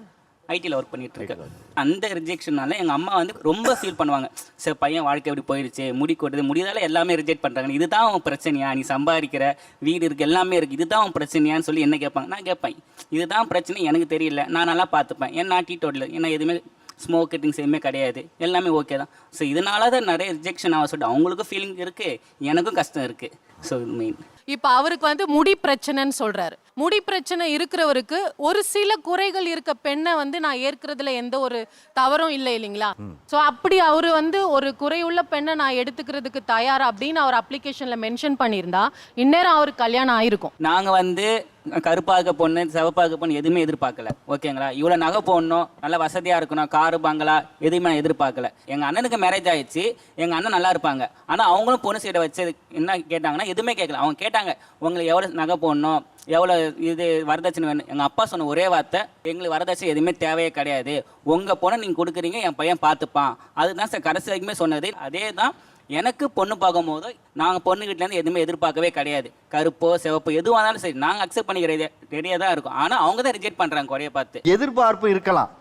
ஐடியில் ஒர்க் பண்ணிட்டு இருக்கேன். அந்த ரிஜெக்ஷனால எங்கள் அம்மா வந்து ரொம்ப ஃபீல் பண்ணுவாங்க. சார் பையன் வாழ்க்கை எப்படி போயிடுச்சு, முடி கொட்டுது, முடியாதால எல்லாமே ரிஜெக்ட் பண்ணுறாங்க, இதுதான் அவன் பிரச்சனையா, நீ சம்பாதிக்கிற வீடு இருக்குது எல்லாமே இருக்குது, இதுதான் அவன் பிரச்சனையான்னு சொல்லி என்ன கேட்பாங்க. நான் கேட்பேன், இதுதான் பிரச்சனை எனக்கு தெரியல, நான் நல்லா பார்த்துப்பேன், ஏன்னா நான் டீட்டோட்டில், ஏன்னா எதுவுமே ஸ்மோக் கட்டிங்ஸ் எதுவுமே கிடையாது, எல்லாமே ஓகே தான். ஸோ இதனால தான் நிறைய ரிஜெக்ஷன் ஆக சொல்லிட்டு அவங்களுக்கும் ஃபீலிங் இருக்குது, எனக்கும் கஷ்டம் இருக்குது. ஸோ இது மெயின். இப்போ அவருக்கு வந்து முடி பிரச்சனைன்னு சொல்றாரு. முடி பிரச்சனை இருக்கிறவருக்கு ஒரு சில குறைகள் இருக்க பெண்ணை வந்து நான் ஏற்கிறதுல எந்த ஒரு தவறும் இல்லை இல்லைங்களா? ஸோ அப்படி அவர் வந்து ஒரு குறையுள்ள பெண்ணை நான் எடுத்துக்கிறதுக்கு தயாரா அப்படின்னு அவர் அப்ளிகேஷன்ல மென்ஷன் பண்ணியிருந்தா இந்நேரம் அவருக்கு கல்யாணம் ஆயிருக்கும். நாங்கள் வந்து கருப்பாக பொண்ணு சிவப்பாக பொண்ணு எதுவுமே எதிர்பார்க்கல, ஓகேங்களா? இவ்வளோ நகை போடணும், நல்ல வசதியாக இருக்கணும், காரு பங்களா எதுவுமே நான் எதிர்பார்க்கல. எங்கள் அண்ணனுக்கு மேரேஜ் ஆயிடுச்சு, எங்கள் அண்ணன் நல்லா இருப்பாங்க. ஆனால் அவங்களும் பொண்ணு சைடை வச்சு என்ன கேட்டாங்கன்னா எதுவுமே கேட்கல. அவங்க கேட்டாங்க உங்களுக்கு எவ்வளோ நகை போடணும், எவ்வளோ இது வரதட்சணை வேணும். எங்கள் அப்பா சொன்ன ஒரே வார்த்தை, எங்களுக்கு வரதட்சணை எதுவுமே தேவையே கிடையாது, உங்கள் பொண்ணை நீங்கள் கொடுக்குறீங்க, என் பையன் பார்த்துப்பான். அதுதான் சார் கடைசி வரைக்குமே சொன்னது. அதே தான் எனக்கு பொண்ணு பார்க்கும்போது நாங்கள் பொண்ணு வீட்டிலேருந்து எதுவுமே எதிர்பார்க்கவே கிடையாது. கருப்போ சிவப்போ எதுவாக இருந்தாலும் சரி நாங்கள் அக்செப்ட் பண்ணிக்கிற ரெடியாக தான் இருக்கும். ஆனால் அவங்க தான் ரிஜெக்ட் பண்ணுறாங்க குறைய பார்த்து. எதிர்பார்ப்பு இருக்கலாம்,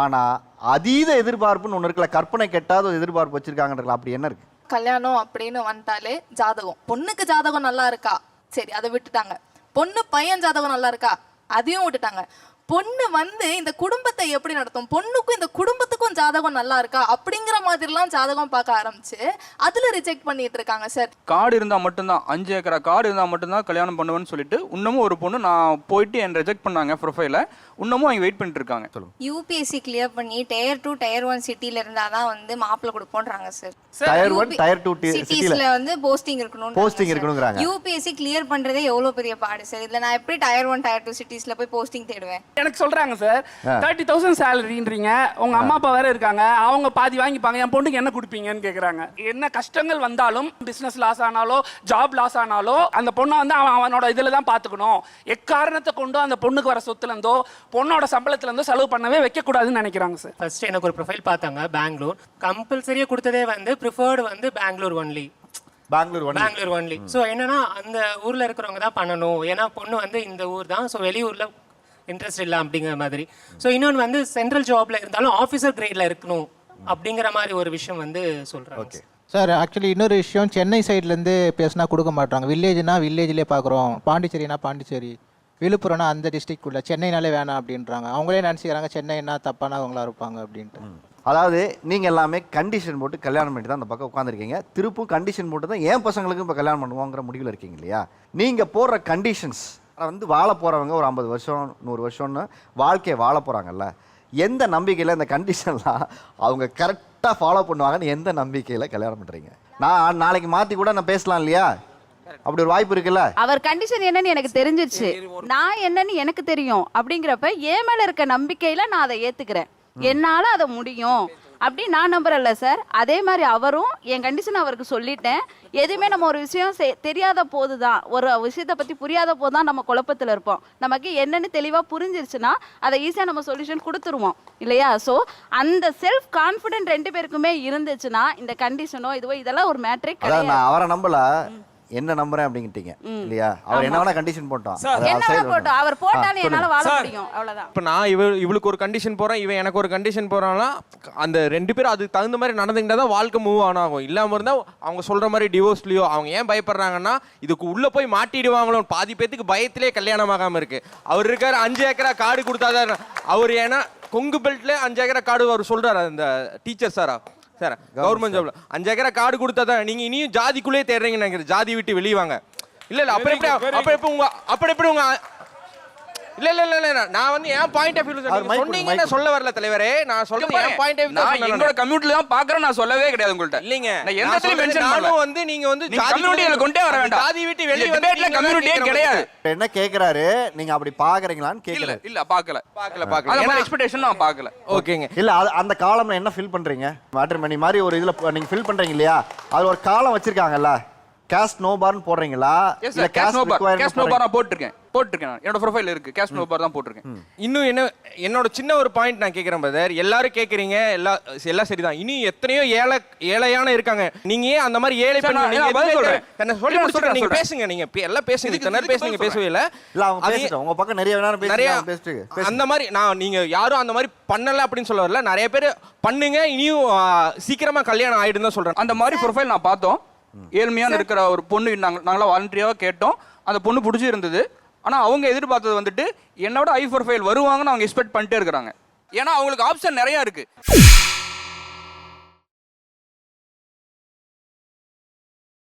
ஆனால் அதீத எதிர்பார்ப்புன்னு ஒன்று இருக்கல, கற்பனை கெட்டாத ஒரு எதிர்பார்ப்பு வச்சிருக்காங்கன்றலாம். அப்படி என்ன இருக்கு? கல்யாணம் அப்படின்னு வந்துட்டாலே ஜாதகம், பொண்ணுக்கு ஜாதகம் நல்லா இருக்கா, சரி அதை விட்டுட்டாங்க. பொண்ணு பையன் ஜாதகம் நல்லா இருக்கா, அதையும் விட்டுட்டாங்க. பொண்ணு வந்து இந்த குடும்பத்தை எப்படி நடத்தும், பொண்ணுக்கும் இந்த குடும்பத்துக்கும் ஜாதகம் நல்லா இருக்கா அப்படிங்கிற மாதிரிலாம் ஜாதகம் பார்க்க ஆரம்பிச்சு அதுல ரிஜெக்ட் பண்ணிட்டு இருக்காங்க சார். கார்டு இருந்தால் மட்டும்தான், 5 ஏக்கரா கார்டு இருந்தால் மட்டும்தான் கல்யாணம் பண்ணுவேன்னு சொல்லிட்டு இன்னமும் ஒரு பொண்ணு நான் போயிட்டு என் ரிஜெக்ட் பண்ணாங்க ப்ரொஃபைல, இன்னமும் அவங்க வெயிட் பண்ணிட்டு இருக்காங்க. யூபிஎஸ்சி கிளியர் பண்ணி டயர் 2 டயர் 1 சிட்டில இருந்தாதான் வந்து மாப்பிள்ளை கொடுப்போன்றாங்க சார். டயர் 1 டயர் 2 சிட்டிஸ்ல வந்து போஸ்டிங் இருக்கணும்ங்கறாங்க. யூபிஎஸ்சி கிளியர் பண்றதே எவ்வளவு பெரிய பாடு சார். இதுல நான் எப்படி டயர் 1 டயர் 2 சிட்டிஸ்ல போய் போஸ்டிங் தேடுவேன்? எனக்கு சொல்றாங்க சார் 30,000 சேலரின்றீங்க, உங்க அம்மா அப்பா வேற இருக்காங்க, அவங்க பாதி வாங்கிப்பாங்க, என் பொண்ணுக்கு என்ன கொடுப்பீங்கன்னு கேக்குறாங்க. என்ன கஷ்டங்கள் வந்தாலும், பிசினஸ் லாஸ் ஆனாலோ ஜாப் லாஸ் ஆனாலோ அந்த பொண்ணை வந்து அவனோட இதுல தான் பாத்துக்கணும். எக்காரணத்தை கொண்டு அந்த பொண்ணுக்கு வர சொத்துல இருந்தோ பொண்ணோட சம்பளத்துல இருந்தோ செலவு பண்ணவே வைக்க கூடாதுன்னு நினைக்கிறாங்க சார். ஃபர்ஸ்ட் எனக்கு ஒரு ப்ரொஃபைல் பார்த்தாங்க பெங்களூர், கம்பல்சரியா கொடுத்ததே வந்து ப்ரிஃபர்டு வந்து பெங்களூர் ஒன்லி. ஸோ என்னன்னா அந்த ஊர்ல இருக்கிறவங்க தான் பண்ணணும், ஏன்னா பொண்ணு வந்து இந்த ஊர் தான், ஸோ வெளியூர்ல இன்ட்ரெஸ்ட் இல்லை அப்படிங்கிற மாதிரி. ஸோ இன்னொன்று வந்து சென்ட்ரல் ஜாப்ல இருந்தாலும் ஆஃபீஸர் கிரேட்ல இருக்கணும் அப்படிங்கிற மாதிரி ஒரு விஷயம் வந்து சொல்றாங்க. சார் ஆக்சுவலி இன்னொரு விஷயம், சென்னை சைட்லேருந்து பேசினா கொடுக்க மாட்டாங்க. வில்லேஜ்னா வில்லேஜ்லேயே பார்க்குறோம், பாண்டிச்சேரினா பாண்டிச்சேரி, விழுப்புரம்னா அந்த டிஸ்ட்ரிக்ட்குள்ளே, சென்னைனாலே வேணாம் அப்படின்றாங்க. அவங்களே நினச்சிக்கிறாங்க சென்னைனா தப்பானவங்களா இருப்பாங்க அப்படின்ட்டு. அதாவது நீங்கள் எல்லாமே கண்டிஷன் போட்டு கல்யாணம் பண்ணி தான் அந்த பக்கம் உட்காந்துருக்கீங்க. திருப்பும் கண்டிஷன் போட்டு தான் என் பசங்களுக்கும் இப்போ கல்யாணம் பண்ணுவோங்கிற முடிவில் இருக்கீங்க இல்லையா? நீங்கள் போடுற கண்டிஷன்ஸ் வந்து வாழ போகிறவங்க ஒரு 50 வருஷம் 100 வருஷம்னு வாழ்க்கையை வாழ போகிறாங்கல்ல, எந்த நம்பிக்கையில் இந்த கண்டிஷன்லாம் அவங்க கரெக்டாக ஃபாலோ பண்ணுவாங்கன்னு எந்த நம்பிக்கையில் கல்யாணம் பண்ணுறீங்க? நான் நாளைக்கு மாற்றி கூட நான் பேசலாம் இல்லையா? அப்படி ஒரு வாய்ப்பு இருக்குல்ல. அவர் கண்டிஷன் என்னன்னு எனக்கு தெரிஞ்சிருச்சு, நான் என்னன்னு எனக்கு தெரியும் அப்படிங்கிறப்ப என் மேல இருக்க நம்பிக்கையில நான் அதை ஏத்துக்கிறேன், என்னால அதை முடியும் அப்படி நான் நம்புறேன்ல சார். அதே மாதிரி அவரும் என் கண்டிஷன் அவருக்கு சொல்லிட்டேன். எதுவுமே நம்ம ஒரு விஷயம் தெரியாத போது தான், ஒரு விஷயத்தை பற்றி புரியாத போது தான் நம்ம குழப்பத்தில் இருப்போம். நமக்கு என்னன்னு தெளிவாக புரிஞ்சிருச்சுன்னா அதை ஈஸியாக நம்ம சொல்யூஷன் கொடுத்துருவோம் இல்லையா? ஸோ அந்த செல்ஃப் கான்ஃபிடென்ட் 2 பேருக்குமே இருந்துச்சுன்னா இந்த கண்டிஷனோ இதுவோ இதெல்லாம் ஒரு மேட்ரிக் கிடையாது. நான் அவரை நம்பல, என்ன நம்புறேன் அப்படிங்கிட்டீங்க இல்லையா? அவர் என்ன வேணா கண்டிஷன் போட்டோம், அவர் போட்டாலும் என்னால வாழ முடியும், அவ்வளவுதான். இப்போ நான் இவளுக்கு ஒரு கண்டிஷன் போறேன், இவன் எனக்கு ஒரு கண்டிஷன் போறான்னா அந்த 2 பேரும் அதுக்கு தகுந்த மாதிரி நடந்துக்கிட்டா தான் வாழ்க்கை மூவ் ஆன் ஆகும். இல்லாம இருந்தா அவங்க சொல்ற மாதிரி டிவோர்ஸ்லயோ அவங்க ஏன் பயப்படுறாங்கன்னா இதுக்கு உள்ள போய் மாட்டிடுவாங்களோ, பாதி பேத்துக்கு பயத்திலே கல்யாணம் ஆகாம இருக்கு. அவர் இருக்காரு 5 ஏக்கரா காடு கொடுத்தாதான் அவர், ஏன்னா கொங்கு பெல்ட்ல 5 ஏக்கரா காடு அவர் சொல்றாரு அந்த டீச்சர் சாரா சார், கவர்மெண்ட் ஜாப்ல 5 ஏக்கரா கார்டு கொடுத்தா தான் நீங்க இனியும் ஜாதிக்குள்ளே தேடுறீங்கன்னு நினைக்கிறேன். ஜாதி விட்டு வெளியே வாங்க. இல்ல அப்புறம் எப்படி உங்க இல்ல நான் வந்து என் பாயிண்ட் ஆஃப் வியூ சொன்னீங்கன்னு சொல்ல வரல தலைவரே, நான் சொல்றது என் பாயிண்ட் ஆஃப் வியூ. நான் என்னோட கம்யூனிட்டில தான் பாக்குறேன், நான் சொல்லவே கிடையாது உங்கள்ட்ட. இல்லங்க நான் எந்த இடத்துல மென்ஷன் பண்ணல. நானும் வந்து நீங்க வந்து கம்யூனிட்டில கொண்டே வர வேண்டாம். ஜாதி விட்டு வெளிய வந்து டிபேட்ல கம்யூனிட்டியே கிடையாது. என்ன கேக்குறாரு, நீங்க அப்படி பாக்குறீங்களான்னு கேக்குறாரு. இல்ல பாக்கல அந்த எக்ஸ்பெக்டேஷன் நான் பாக்கல. ஓகேங்க. இல்ல அந்த காலம்ல என்ன ஃபில் பண்றீங்க? மேட்ரிமோனி மாதிரி ஒரு இதுல நீங்க ஃபில் பண்றீங்க இல்லையா? அது ஒரு காலம் வச்சிருக்காங்கல்ல, காஸ்ட் நோ பார்னு போடுறீங்களா? இல்ல காஸ்ட் நோ பார் நான் போட்டுருக்கேன் என்னோட ப்ரொஃபைல் இருக்கு, காஸ்ட் நோ பார் தான் போட்டுருக்கேன். இன்னும் என்னோட சின்ன ஒரு பாயிண்ட் நான் கேட்கிறேன் பிரதர். எல்லாரும் கேக்குறீங்க, எல்லாம் சரிதான். இன்னும் எத்தனையோ ஏழையான இருக்காங்க. நீங்க ஏன் அந்த மாதிரி ஏழை பண்ணி நீங்க பேசுங்க, நீங்க எல்லாம் பேசுங்க, இத்தனை நேரம் பேசுங்க, பேசவே இல்ல. உங்க பக்கம் நிறைய அந்த மாதிரி நீங்க யாரும் அந்த மாதிரி பண்ணல அப்படின்னு சொல்ல வரல. நிறைய பேர் பண்ணுங்க, இனியும் சீக்கிரமா கல்யாணம் ஆயிடுன்னு தான் சொல்றேன். அந்த மாதிரி ப்ரொஃபைல் நான் பார்த்தோம். ஏழ்மையான இருக்கிற ஒரு பொண்ணு நாங்களாம் வாலண்டியராக கேட்டோம். அந்த பொண்ணு பிடிச்சி இருந்தது. ஆனால் அவங்க எதிர்பார்த்தது வந்துட்டு என்னோட ஐ ப்ரொஃபைல் வருவாங்கன்னு அவங்க எக்ஸ்பெக்ட் பண்ணிட்டே இருக்கிறாங்க. ஏன்னா அவங்களுக்கு ஆப்ஷன் நிறைய இருக்கு.